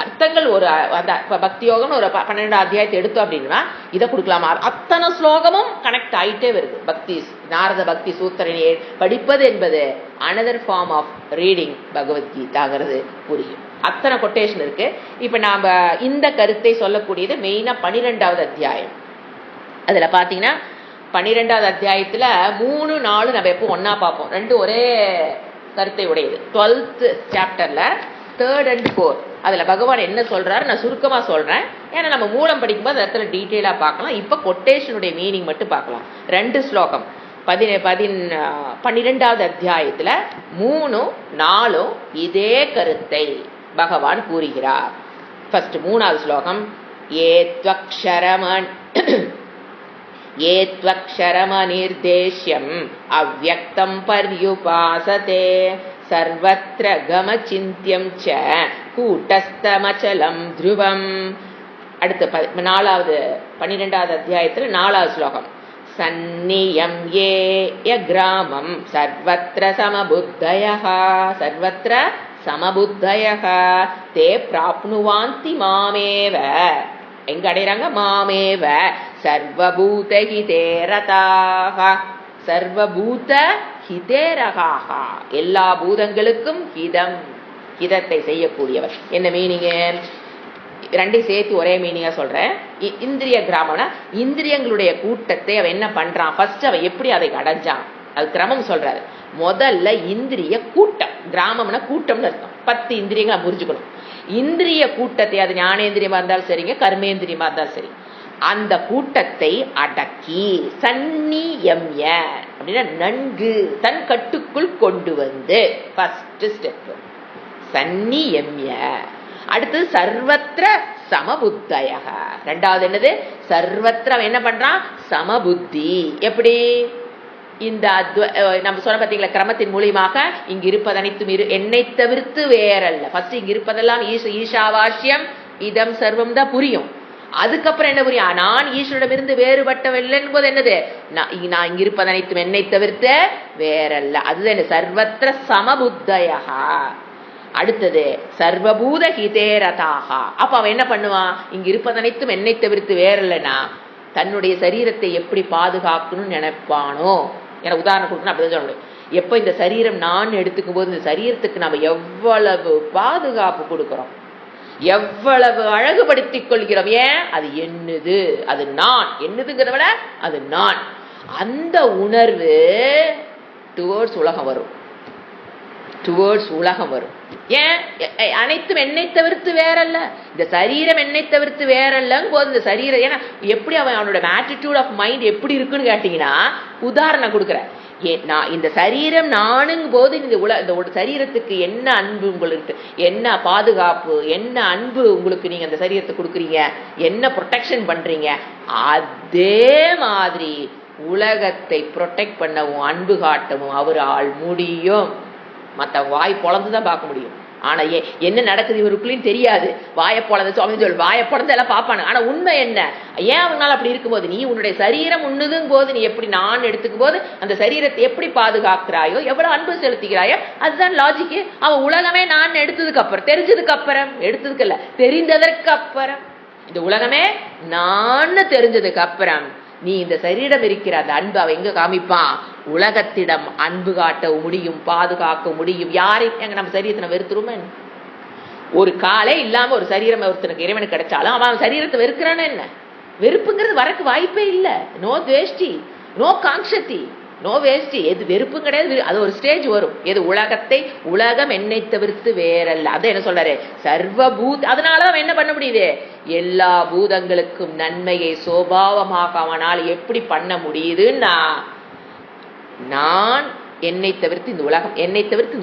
அர்த்தங்கள். ஒரு அந்த பக்தி யோகம் ஒரு 12 அத்தியாயத்தை எடுத்தோம் அப்படின்னா இதை கொடுக்கலாமா, அத்தனை ஸ்லோகமும் கனெக்ட் ஆயிட்டே வருது. பக்தி நாரத பக்தி சூத்திரனையே படிப்பது என்பது அனதர் ஃபார்ம் ஆஃப் ரீடிங் பகவத்கீதாங்கிறது புரியும். அத்தனை கொட்டேஷன் இருக்கு. இப்ப நாம இந்த கருத்தை சொல்லக்கூடியது மெயினா 12வது அத்தியாயம். அதுல பாத்தீங்கன்னா 12வது அத்தியாயத்துல 3, 4 நம்ம எப்போ ஒன்னா பார்ப்போம், ரெண்டு ஒரே கருத்தை உடையது. 12th சாப்டர்ல 3rd and 4 அதுல பகவான் என்ன சொல்றாரு நான் சுருக்கமா சொல்றேன், ஏன்னா நம்ம மூலம் படிக்கும்போது அந்த இடத்துல டீட்டெயிலா பார்க்கலாம். இப்ப கொட்டேஷனுடைய மீனிங் மட்டும் பார்க்கலாம். 2 ஸ்லோகம் 12வது அத்தியாயத்துல 3, 4 இதே கருத்தை பகவான் கூறுகிறார். ஃபர்ஸ்ட் 3வது ஸ்லோகம், ஏத்வக்ஷரமநிர்தேஷ்யம் அவ்யக்தம் பர்யுபாசதே சர்வத்ர கமசிந்தியம் ச கூட்டஸ்தமச்சலம் த்ருவம். அடுத்த 12வது அத்தியாயத்தில் 4வது ஸ்லோகம், சந்நியம் ஏ கிராமம் சர்வத்ர சமபுத்தயः தே பிராப்னுவாந்தி மாமேவ. எங்க அடைறாங்க, மாமேவ சர்வபூத ஹிதேரதாக. சர்வபூத ஹிதேரகாக, எல்லா பூதங்களுக்கும் ஹிதத்தை செய்யக்கூடியவர். என்ன மீனிங், ரெண்டையும் சேர்த்து ஒரே மீனிங்கா சொல்றேன். இந்திரிய கிராமம்னா இந்திரியங்களுடைய கூட்டத்தை அவன் என்ன பண்றான், ஃபர்ஸ்ட் அவன் எப்படி அதை அடைஞ்சான், அது கிரமம் சொல்றாரு. முதல்ல இந்திரிய கூட்டம், கிராமம்னா கூட்டம்னு அர்த்தம். 10 இந்திரியங்களை புரிஞ்சுக்கணும். இந்திரிய கூட்டத்தை, அது ஞானேந்திரியமா இருந்தாலும் சரிங்க, கர்மேந்திரியமா இருந்தாலும் சரி, அந்த கூட்டத்தை அடக்கி சந்நியம்ய அப்படின்னா நன்கு தன் கட்டுக்குள் கொண்டு வந்து, ஃபர்ஸ்ட் ஸ்டெப் சந்நியம்ய. அடுத்தது சர்வத்ர சமபுத்தயக. 2வது என்னது, சர்வத்ர என்ன பண்றான், சமபுத்தி. எப்படி, இந்த நம்ம சொல்ல பார்த்தீங்களா, கிரமத்தின் மூலியமாக இங்கு இருப்பது அனைத்தும் என்னை தவிர்த்து வேறல்ல. ஃபர்ஸ்ட் இங்க இருப்பதெல்லாம் ஈஷாவாஸ்யம் இதம் சர்வம் தான் புரியும். அதுக்கப்புறம் என்ன புரியும், நான் ஈஸ்வரிடமிருந்து வேறுபட்டவில்லைன்னு போது என்னது, நான் இங்க இருப்பது அனைத்தும் என்னை தவிர்த்து வேறல்ல. அதுதான் சர்வத்ர சமபுத்தயா. அடுத்தது சர்வபூத ஹிதேரதாக. அப்ப அவன் என்ன பண்ணுவான், இங்க இருப்பது அனைத்தும் என்னை தவிர்த்து வேறல்லனா தன்னுடைய சரீரத்தை எப்படி பாதுகாக்கணும்னு நினைப்பானோ. எனக்கு உதாரணம் கொடுக்கணும், அப்படிதான் சொல்ல முடியும். எப்ப இந்த சரீரம் நான் எடுத்துக்கும் போது இந்த சரீரத்துக்கு நம்ம எவ்வளவு பாதுகாப்பு கொடுக்கிறோம், எவ்வளவு அழகுபடுத்திக் கொள்கிறோம். ஏன், அது என்னது, அது நான், என்னதுங்கிறத விட அது நான். அந்த உணர்வு டுவர்ட்ஸ் உலகம் வரும், ஏன், அனைத்தும் என்னை தவிர்த்து வேறல்ல, இந்த சரீரம் என்னை தவிர்த்து வேறல்லங்க போது இந்த சரீரம், ஏன்னா எப்படி அவனோட ஆட்டிடியூட் ஆஃப் மைண்ட் எப்படி இருக்குன்னு கேட்டீங்கன்னா, உதாரணம் கொடுக்குறேன். நான் இந்த சரீரம் நானுங்க போது இந்த சரீரத்துக்கு என்ன அன்பு உங்களுக்கு, என்ன பாதுகாப்பு, என்ன அன்பு உங்களுக்கு நீங்க அந்த சரீரத்தை கொடுக்குறீங்க, என்ன ப்ரொடெக்ஷன் பண்றீங்க, அதே மாதிரி உலகத்தை ப்ரொடெக்ட் பண்ணவும் அன்பு காட்டவும் அவரால் முடியும். மற்ற வாய் பொழந்துதான் பார்க்க முடியும். ஆனா என்ன நடக்குது இவருக்குள்ளேயும் தெரியாது. வாயை பொழந்து வாயை பொழந்து எல்லாம் பார்ப்பானு. ஆனா உண்மை என்ன, ஏன் அவனால அப்படி இருக்கும்போது, நீ உன்னுடைய சரீரம் உண்ணுதுங்க போது நீ எப்படி நான் எடுத்துக்கும் போது அந்த சரீரத்தை எப்படி பாதுகாக்கிறாயோ, எவ்வளவு அன்பு செலுத்துகிறாயோ, அதுதான் லாஜிக்கு. அவன் உலகமே நான் எடுத்ததுக்கு அப்புறம், தெரிஞ்சதுக்கு அப்புறம், எடுத்ததுக்கு இல்ல தெரிந்ததற்கு அப்புறம், இந்த உலகமே நான் தெரிஞ்சதுக்கு அப்புறம் நீ இந்த சரீரம் இருக்கிற அந்த அன்பு அவன் எங்க காமிப்பான், உலகத்திடம் அன்பு காட்ட முடியும், பாதுகாக்க முடியும். யாரை எங்க நம்ம சரீரத்தை வெறுத்துருமே, ஒரு காலே இல்லாம ஒரு சரீரம் ஒருத்தனுக்கு இறைவனுக்கு கிடைச்சாலும் அவன் சரீரத்தை வெறுக்கிறான்னு என்ன, வெறுப்புங்கிறது வரக்கு வாய்ப்பே இல்லை. நோ துவேஷ்டி, நோ காங்ஷதி, நோ வேஸ்ட். எது வெறுப்பும் கிடையாது, அது ஒரு ஸ்டேஜ் வரும். எது உலகம் என்னை தவிர்த்து வேறல்ல. அதை என்ன சொல்றாரு, சர்வபூத். அதனாலதான் என்ன பண்ண முடியுது, எல்லா பூதங்களுக்கும் நன்மையை சோபாவமாக அவனால் எப்படி பண்ண முடியுதுன்னா, நான் என்னை தவிர்த்து இந்த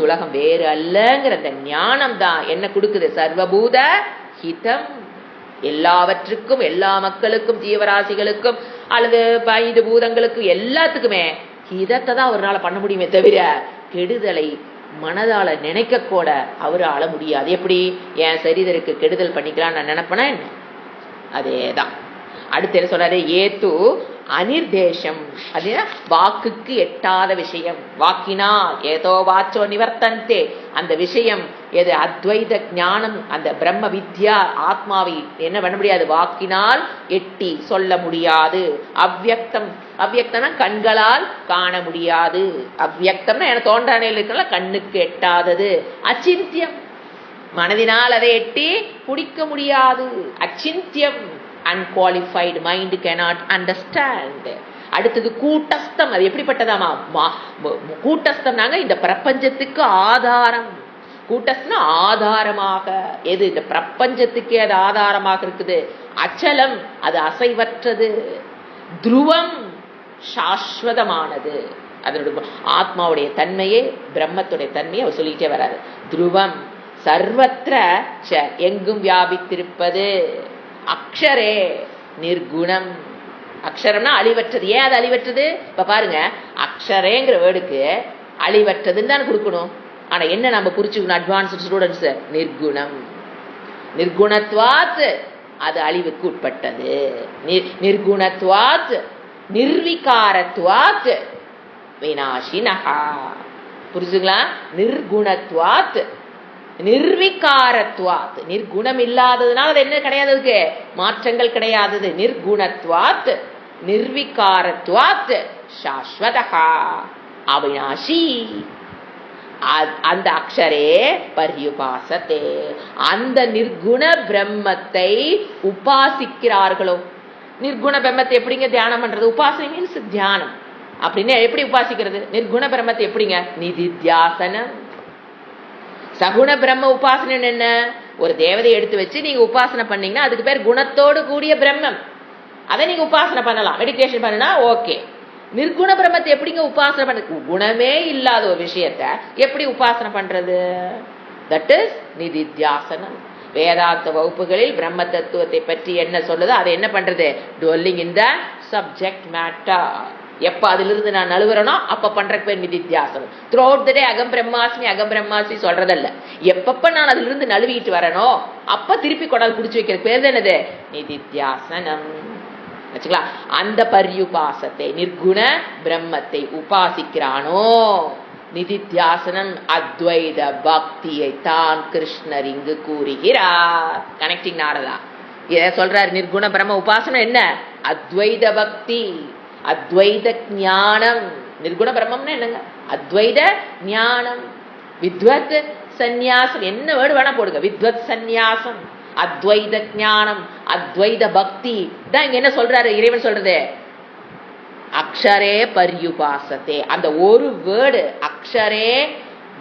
உலகம் வேறு அல்லங்கிற அந்த ஞானம் தான் என்ன கொடுக்குது, சர்வபூத ஹிதம். எல்லாவற்றுக்கும், எல்லா மக்களுக்கும், ஜீவராசிகளுக்கும் அல்லது 5 பூதங்களுக்கும் எல்லாத்துக்குமே ஹிதத்தை தான் அவரால் பண்ண முடியுமே தவிர கெடுதலை மனதால நினைக்க கூட அவரால முடியாது. எப்படி என் சரீரருக்கு கெடுதல் பண்ணிக்கலாம் நான் நினைப்பேனா என்ன? அதேதான். அடுத்து என்ன சொல்றாரு, ஏத்து அனிர்தேசம். அது வாக்குக்கு எட்டாத விஷயம். வாக்கினால் ஏதோ வாச்சோ நிவர்த்தந்தே. அந்த விஷயம் எது, அத்வைத ஞானம், அந்த பிரம்ம வித்யா ஆத்மாவை என்ன பண்ண முடியாது, வாக்கினால் எட்டி சொல்ல முடியாது. அவ்யக்தம், அவ்யக்தம்னா கண்களால் காண முடியாது. அவ்யக்தம்னா என தோன்றானையில் இருக்கல, கண்ணுக்கு எட்டாதது. அச்சிந்தியம், மனதினால் அதை எட்டி பிடிக்க முடியாது. அச்சிந்தியம், unqualified mind cannot understand. அடுத்தது கூட்டஸ்தம். அது எப்படிப்பட்டதாமா, கூட்டஸ்தம்னாங்க இந்த பிரபஞ்சத்துக்கு ஆதாரம். கூட்டஸ்தம்னா ஆதாரமாக, எது இந்த பிரபஞ்சத்துக்கே அது ஆதாரமாக இருக்குது. அச்சலம், அது அசைவற்றது. துருவம், சாஸ்வதமானது. அதனுடைய ஆத்மாவுடைய தன்மையே, பிரம்மத்துடைய தன்மையை அவர் சொல்லிக்கிட்டே வராது. துருவம், சர்வத்திர எங்கும் வியாபித்திருப்பது. அக்ஷரே நிர்குணம். அக்ஷரம்னா அழிவற்றது. ஏன் அது அழிவற்றது? இப்ப பாருங்க, அக்ஷரேங்கிற வேர்டுக்கு அழிவற்றதுன்னு தானே கொடுக்கணும். ஆனா என்ன நம்ம புரிச்சுக்கணும் அட்வான்ஸ்டு ஸ்டூடெண்ட்ஸ், நிர்குணம். நிர்குணத்வாத், அது அழிவுக்கு உட்பட்டது. நிர்குணத்வாத் நிர்விகாரத்வாத் விநாசினஹா. புரிஞ்சுங்களா? நிர்குணத்வாத் நிர்விகாரத்வாத், நிர்குணம் இல்லாததுனால அது என்ன கிடையாது, அதுக்கு மாற்றங்கள் கிடையாதது. நிர்குணத்வாத் நிர்விகாரத்வாத் சாஸ்வதஹா அவிநாசி. அந்த அக்ஷரே பர்யுபாசத்தே, அந்த நிர்குண பிரம்மத்தை உபாசிக்கிறார்களோ. நிர்குண பிரம்மத்தை எப்படிங்க தியானம் பண்றது? உபாசனை மீன்ஸ் தியானம். அப்படின்னு எப்படி உபாசிக்கிறது? நிர்குண பிரம்மத்தை எப்படிங்க? நிதித்தியாசனம். சகுண பிரம்ம உபாசனை என்ன? ஒரு தேவதையை எடுத்து வச்சு நீங்க உபாசனை பண்ணீங்கன்னா அதுக்கு பேர் குணத்தோடு கூடிய பிரம்மம். அதை நீங்க உபாசனை பண்ணலாம், மெடிடேஷன் பண்ணா ஓகே. நிர்குண பிரம்மத்தை எப்படிங்க உபாசனை பண்ண? குணமே இல்லாத ஒரு விஷயத்த எப்படி உபாசனை பண்றது? தட் இஸ் நிதித்தியாசனம். வேதாந்த வகுப்புகளில் பிரம்ம தத்துவத்தை பற்றி என்ன சொல்லுதோ அதை என்ன பண்றது? Dwelling in the subject matter. எப்ப அதிலிருந்து நான் நழுவுறனோ அப்ப பண்றக்கு பேர் நிதித்தியாசனம். த்ரூ அவுட் த டே அகம் பிரம்மாஸ்மி சொல்றதல்ல. எப்பப்ப நான் அதுல இருந்து நழுவிட்டு வரனோ அப்ப திருப்பி கொண்டால் குடிச்சு வைக்கிறது பேர் என்னது? நிதித்தியாசனம். வச்சுக்கலாம். அந்த பர்யுபாசத்தை, நிர்குண பிரம்மத்தை உபாசிக்கிறானோ, நிதித்தியாசனம் அத்வைத பக்தியை தான் கிருஷ்ணர் இங்கு கூறுகிறார். கனெக்டிங் நாரதா இத சொல்றாரு. நிர்குண பிரம்ம உபாசனம் என்ன? அத்வைத பக்தி, அத்வைத ஞானம். நிர்குண பிரம்மம்னா என்னங்க? அத்வைத ஞானம். வித்வத் சந்நியாசம், என்ன வேர்டு வேணா போடுங்க. வித்வத் சந்நியாசம், அத்வைத ஞானம், அத்வைத பக்தி தான் இங்க என்ன சொல்றாரு இறைவன் சொல்றது? அக்ஷரே பர்யுபாசத்தே. அந்த ஒரு வேர்டு அக்ஷரே,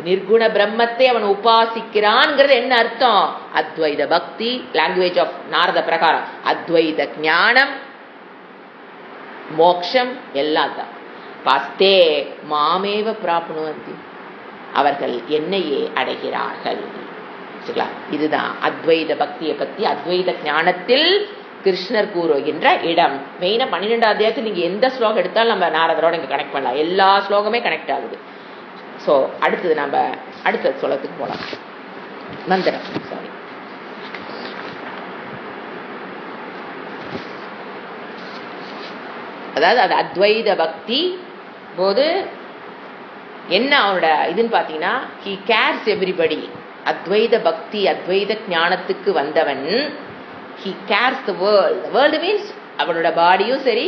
நிர்குண பிரம்மத்தை அவன் உபாசிக்கிறான்ங்கிறது என்ன அர்த்தம்? அத்வைத பக்தி, லாங்குவேஜ் ஆஃப் நாரத பிரகாரம் அத்வைத ஞானம், மோக்ஷம் எல்லாம் தான். பாஸ்தே மாமேவ பிராப்னுவந்தி, அவர்கள் என்னையே அடைகிறார்கள். இதுதான் அத்வைத பக்தியை பத்தி அத்வைத ஞானத்தில் கிருஷ்ணர் கூறுகின்ற இடம். மெயினா 12ஆம் அத்தியாயத்தில் நீங்க எந்த ஸ்லோகம் எடுத்தாலும் நம்ம நாரதரோட இங்க கனெக்ட் பண்ணலாம். எல்லா ஸ்லோகமே கனெக்ட் ஆகுது. சோ அடுத்தது நம்ம அடுத்த ஸ்லோகத்துக்கு போலாம். மந்திரம் சாரி. அதாவது அது அத்வைத பக்தி போது என்ன அவனோட இதுன்னு பாத்தீங்கன்னா, he cares everybody. அத்வைத பக்தி, அத்வைத ஞானத்துக்கு வந்தவன் he cares the world. The world means அவனோட பாடியும் சரி,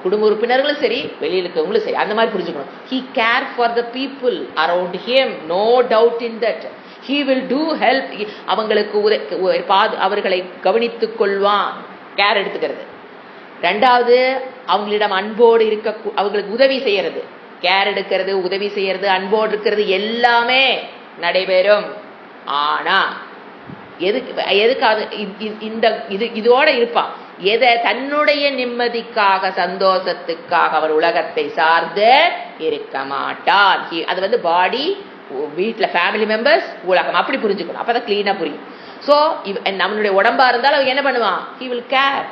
குடும்ப உறுப்பினர்களும் சரி, வெளியில இருக்கவங்களும் சரி, அந்த மாதிரி புரிஞ்சுக்கணும். he cares for the people around him, no doubt in that. he will do help. அவங்களுக்கு அவர்களை கவனித்துக் கொள்வான். கேர் எடுத்துக்கிறது. ரெண்டாவது, அவங்களிடம் அன்போடு இருக்க அவங்களுக்கு உதவி செய்யறது. கேர் எடுக்கிறது, உதவி செய்யறது, அன்போடு இருக்கிறது எல்லாமே நடைபெறும். ஆனா எதுக்காக இந்த இதோட இருப்பான்? எதை? தன்னுடைய நிம்மதிக்காக, சந்தோஷத்துக்காக அவர் உலகத்தை சார்ந்து இருக்க மாட்டான். அது பாடி, வீட்டுல ஃபேமிலி மெம்பர்ஸ், உலகம், அப்படி புரிஞ்சுக்கணும். அப்பதான் கிளீனா புரியும். சோ நம்மளுடைய உடம்பா இருந்தாலும் அவன் என்ன பண்ணுவான்? ஹி வில் கேர்,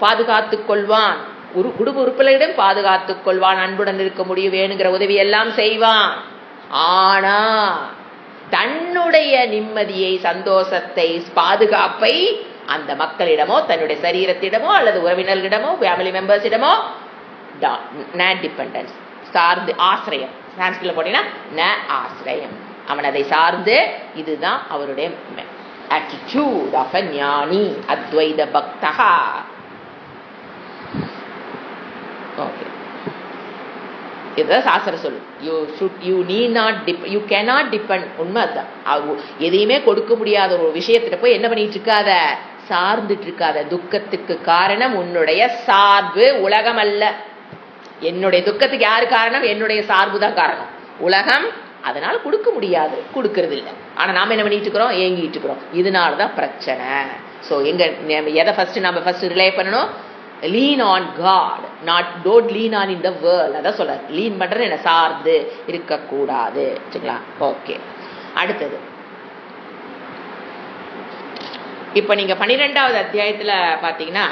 பாதுகாத்துக் கொள்வான். குடும்ப உறுப்பினரிடம் பாதுகாத்துக் கொள்வான், அன்புடன் இருக்க முடியும், வேணுங்கிற உதவி எல்லாம் செய்வான். ஆனா தன்னுடைய நிம்மதியை, சந்தோஷத்தை, பாதுகாப்பை அந்த மக்களிடமோ, தன்னுடைய சரீரத்திடமோ, அல்லது உறவினர்களிடமோ, ஃபேமிலி மெம்பர்ஸிடமோ டிபெண்டன்ஸ், சார்ந்து, ஆசிரியம், சான்ஸ்கிரிட்ல போட்டீங்கன்னா ஆசிரியம், அவன் அதை சார்ந்து. இதுதான் அவருடைய attitude of a ஞானி, அத்வைத பக்தா. ஓகே, இதுதான் சாஸ்திரம் சொல்லு. You cannot depend. உண்மை அதுதான். எதையுமே கொடுக்க முடியாத ஒரு விஷயத்துல போய் என்ன பண்ணிட்டு இருக்காத, சார்ந்துட்டு இருக்காத. துக்கத்துக்கு காரணம் உன்னுடைய சார்பு, உலகம் அல்ல. என்னுடைய துக்கத்துக்கு யாரு காரணம்? என்னுடைய சார்பு தான் காரணம், உலகம். அதனால கொடுக்க முடியாது, கொடுக்கறது இல்லை. ஆனா நாம என்ன பண்ணிட்டு இருக்கிறோம்? ஏங்கிட்டு இருக்கிறோம். இதனாலதான் பிரச்சனை. சோ எதை ஃபர்ஸ்ட் ரிலே பண்ணணும்? lean on God, don't lean on in the world. அதான் சொல்றாரு, லீன் பண்றது என்ன? சார்ந்து இருக்கக்கூடாது. சரிங்களா? ஓகே, அடுத்தது இப்ப நீங்க 12வது அத்தியாயத்துல பாத்தீங்கன்னா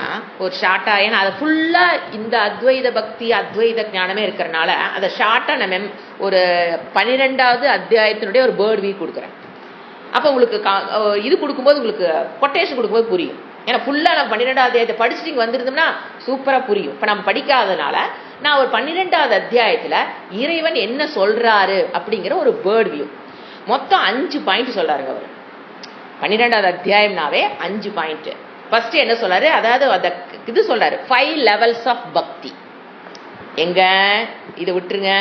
ஒரு ஷார்ட்டா, ஏன்னா அது ஃபுல்லா இந்த அத்வைத பக்தி, அத்வைத ஞானமே இருக்கிறனால அதை ஷார்ட்டா நம்ம ஒரு 12வது அத்தியாயத்தினுடைய ஒரு பேர்ட் வியூ கொடுக்குறேன். அப்ப உங்களுக்கு இது கொடுக்கும்போது, உங்களுக்கு கொட்டேஷன் கொடுக்கும்போது புரியும். ஏன்னா ஃபுல்லா நம்ம 12வது அத்தியாயத்தை படிச்சுட்டு இங்க வந்திருந்தோம்னா சூப்பரா புரியும். இப்ப நம்ம படிக்காதனால நான் ஒரு 12வது அத்தியாயத்துல இறைவன் என்ன சொல்றாரு அப்படிங்கிற ஒரு பேர்ட் வியூ, மொத்தம் 5 பாயிண்ட் சொல்றாருங்க அவரு. 12வது அத்தியாயம்னாவே 5 பாயிண்ட். ஃபர்ஸ்ட் என்ன சொல்றாரு? அதாவது இது சொல்றாரு 5 levels ஆஃப் பக்தி. எங்க இதை விட்டுருங்க,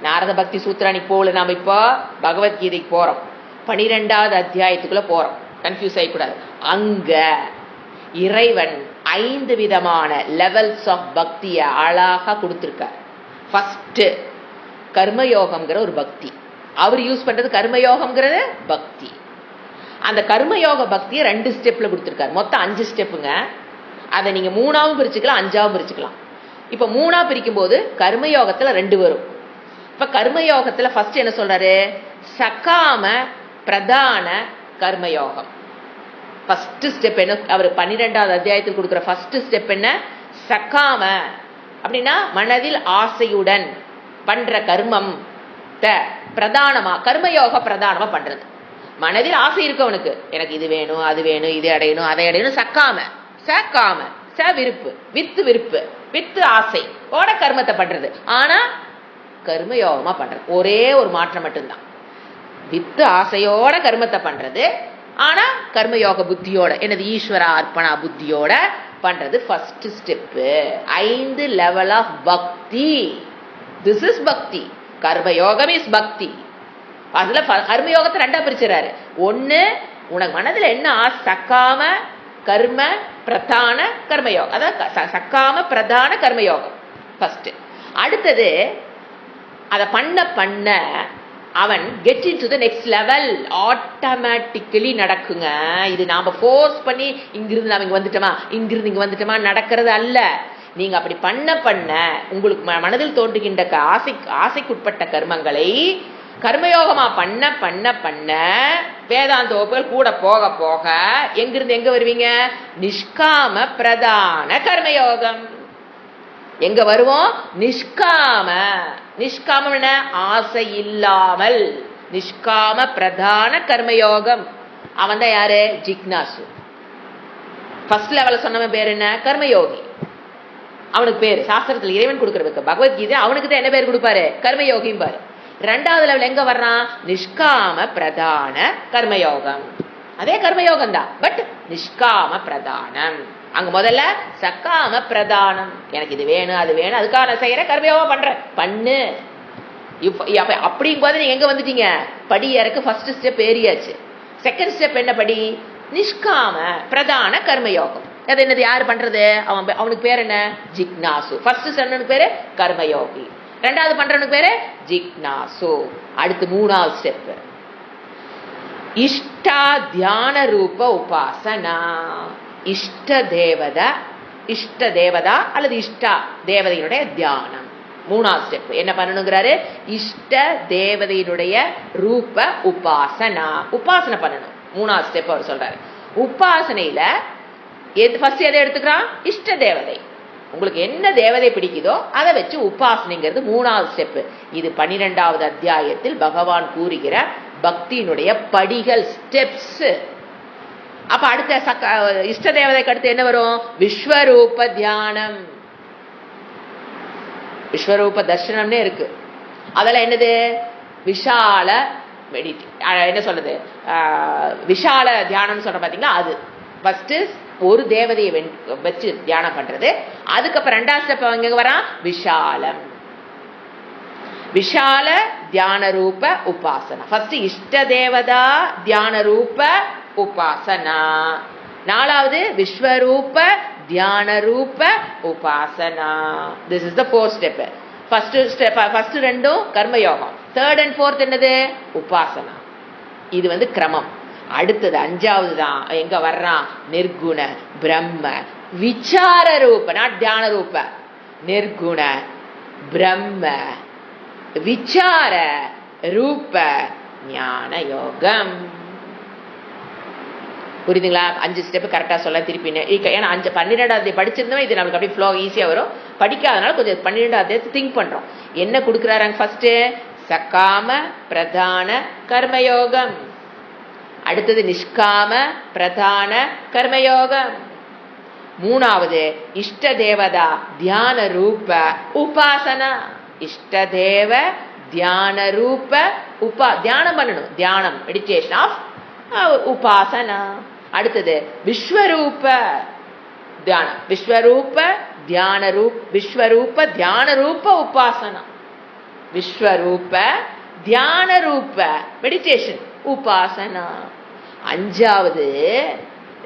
நாரத பக்தி சூத்திராணி போல நாம இப்போ பகவத்கீதைக்கு போறோம். 12வது அத்தியாயத்துக்குள்ள போறோம், கன்ஃபியூஸ் ஆகக்கூடாது. அங்க இறைவன் 5 விதமான லெவல்ஸ் ஆஃப் பக்திய அழகா கொடுத்திருக்கார். ஃபர்ஸ்ட் கர்மயோகம்ங்கிற ஒரு பக்தி, அவர் யூஸ் பண்றது கர்மயோகம்ங்கிறது பக்தி. அந்த கர்மயோக பக்தியை 2 ஸ்டெப்ல கொடுத்திருக்காரு. மொத்தம் 5 ஸ்டெப்புங்க. அதை நீங்க 3ஆவும் பிரிச்சுக்கலாம், 5ஆவும் பிரிச்சுக்கலாம். இப்ப 3ஆ பிரிக்கும் போது கர்மயோகத்துல 2 வரும். இப்ப கர்மயோகத்துல ஃபர்ஸ்ட் என்ன சொல்றாரு? சகாம பிரதான கர்மயோகம். ஃபர்ஸ்ட் ஸ்டெப் என்ன? அவர் 12வது அத்தியாயத்தில் கொடுக்கிற ஃபர்ஸ்ட் ஸ்டெப் என்ன? சகாம அப்படின்னா மனதில் ஆசையுடன் பண்ற கர்மம் பிரதானமா, கர்மயோக பிரதானமா பண்றது. மனதில் ஆசை இருக்கவனுக்கு, எனக்கு இது வேணும், அது வேணும், இது அடையணும், அதை அடையணும். சக்காம, சக்காம, விருப்பு, விருப்பு, ஆசை ஓட கர்மத்தை பண்றது. ஆனா கர்மயோகமா பண்றது ஒரே ஒரு மாற்றம் மட்டும்தான். வித்து ஆசையோட கர்மத்தை பண்றது, ஆனா கர்மயோக புத்தியோட, என்னது ஈஸ்வர அர்ப்பணா புத்தியோட பண்றது ஃபர்ஸ்ட் ஸ்டெப். 5 லெவல் ஆஃப் பக்தி. திஸ் இஸ் பக்தி. கர்மயோகம் இஸ் பக்தி. அதுல கர்மயோகத்தை 2ஆ பிரிச்சுறாரு. ஒண்ணு, உனக்கு மனதுல என்ன சக்காம கர்ம பிரதான கர்மயோகம், அதாவது சக்காம பிரதான கர்மயோகம் ஃபர்ஸ்ட். அடுத்தது அதை பண்ண அவன் get in to the next level. Automatically நடக்குங்க. இது நாம ஃபோர்ஸ் பண்ணி இங்கிருந்து நாம இங்க வந்துட்டோமா நடக்கிறது அல்ல. நீங்க அப்படி பண்ண உங்களுக்கு மனதில் தோன்றுகின்ற ஆசைக்குட்பட்ட கர்மங்களை கர்மயோகமா பண்ண வேதாந்த வகுப்புகள் கூட போக எங்கிருந்து எங்க வருவீங்க? நிஷ்காம பிரதான கர்மயோகம். எங்க வருவோம்? நிஷ்காமம் என்ன? ஆசை இல்லாமல் நிஷ்காம பிரதான கர்மயோகம். அவன் தான் யாரு? ஜிக்னாசு. ஃபர்ஸ்ட் லெவல்ல சொன்னவன் பேர் என்ன? கர்மயோகி. அவனுக்கு பேரு சாஸ்திரத்துல இறைவன் கொடுக்கறதுக்கு பகவத்கீதை அவனுக்கு தான் என்ன பேர் கொடுப்பாரு? கர்மயோகியும் பாரு. 2வது லெவல் எங்க வர்றான்? நிஷ்காம பிரதான கர்மயோகம். அதே கர்மயோகம் தான், பட் நிஷ்காம பிரதானம். அங்க முதல்ல சக்காம பிரதானம். எனக்கு இது வேணும், அது வேணும், அதுக்காக நான் செய்யற கர்மயோகம் பண்ணு. அப்படிங்கும் போது நீங்க எங்க வந்துட்டீங்க? படி இறக்கு ஃபர்ஸ்ட் ஸ்டெப் ஏறியாச்சு. செகண்ட் ஸ்டெப் என்ன படி? நிஷ்காம பிரதான கர்மயோகம். அது என்னது? யாரு பண்றது? அவனுக்கு பேர் என்ன? ஜிக்னாசு. ஃபர்ஸ்ட் சொன்னனுக்கு பேரு கர்மயோகி. ரெண்டாவது பண்றவனுக்கு பேரு ஜிக்னாசு. அடுத்து மூணாவது ஸ்டெப் இஷ்டா தியான ரூப உபாசனா. இஷ்ட தேவதா அல்லது இஷ்டா தேவதையினுடைய தியானம். மூணாவது ஸ்டெப் என்ன பண்ணணுங்கிறாரு? இஷ்ட தேவதையினுடைய ரூப உபாசனா, உபாசனை பண்ணணும். மூணாவது ஸ்டெப் அவர் சொல்றாரு. உபாசனையில ஃபர்ஸ்ட் எதை எடுத்துக்கிறான்? இஷ்ட தேவதை. உங்களுக்கு என்ன தேவதை பிடிக்குதோ அதை வச்சு உபாசனைங்கிறது மூணாவது ஸ்டெப். இது 12வது அத்தியாயத்தில் பகவான் கூறுகிற பக்தியினுடைய படிகள், ஸ்டெப்ஸ். அப்ப அடுத்த இஷ்ட தேவதைக்கு அடுத்து என்ன வரும்? விஸ்வரூப தியானம். விஸ்வரூப தர்சனம்னே இருக்கு. அதெல்லாம் என்னது? விஷால என்ன சொல்றது, விஷால தியானம் சொல்ற பாத்தீங்களா? அது ஃபர்ஸ்ட் ஒரு தேவதையை வச்சு தியானம் பண்றது. அதுக்கப்புறம் ரெண்டாவது ஸ்டெப் எங்க வரா? விஷாலம். விஷால தியான ரூப உபாசனா. ஃபர்ஸ்ட் இஷ்ட தேவதா தியான ரூப உபாசனா. நாலாவது விஸ்வரூப தியான ரூப உபாசனா. This is the fourth step. First ரெண்டும் கர்மயோகம், தேர்ட் அண்ட் ஃபோர்த் என்னது? உபாசனா. இது கிரமம். அடுத்தது அஞ்சாவது தான் எங்க வர்றான்? நிர்குண பிரம்ம விசார ரூப, நாட் தியான ரூப. நிர்குண பிரம்ம விசார ரூப ஞான யோகம். புரியுதுங்களா? 5 ஸ்டெப் கரெக்டா சொல்ல திருப்பி. ஏன்னா 12வது படிச்சிருந்தோம், இது நமக்கு அப்படியே ஃப்ளோ ஈஸியா வரும். படிக்காதனால கொஞ்சம் 12வது திங்க் பண்றோம். என்ன கொடுக்குறாங்க? ஃபர்ஸ்ட் சகாம பிரதான கர்மயோகம். அடுத்தது நிஷ்காம பிரதான கர்மயோகம். மூணாவது இஷ்ட தேவதா தியான ரூப உபாசனா. இஷ்ட தேவ தியான ரூப தியானம் பண்ணணும். தியானம், மெடிடேஷன் ஆஃப் உபாசனா. அடுத்தது விஸ்வரூப தியானம். விஸ்வரூப தியான ரூப உபாசனா. விஸ்வரூப தியான ரூப மெடிடேஷன் உபாசனா. அஞ்சாவது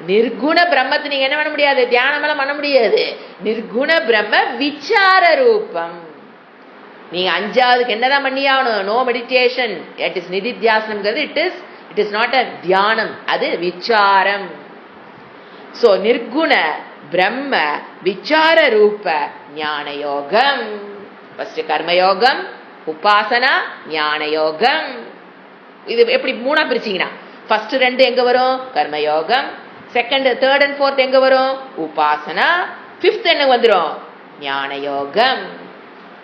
நிர்குண பிரம்மத்தை நீங்க என்ன பண்ண முடியாது? தியானம் எல்லாம் பண்ண முடியாது. நிர்குண பிரம்ம விசார ரூபம். நீங்க அஞ்சாவதுக்கு என்னதான் பண்ணியாகணும்? No meditation. இட் இஸ் நிதித்தியாசனம்ங்கிறது இட் இஸ் நாட் அ தியானம், அது விசாரம். சோ நிர்குண பிரம்ம விசார ரூப ஞான யோகம். ஃபர்ஸ்ட் கர்மயோகம், உபாசனா, ஞான யோகம். இது எப்படி மூணா பிரிச்சீங்கன்னா, ஃபர்ஸ்ட் 2 எங்க வரும்? கர்மயோகம். செகண்ட், தேர்ட் அண்ட் ஃபோர்த் எங்க வரும்? உபாசனா. ஃபிஃப்த் என்ன வந்துடும்? ஞான யோகம்.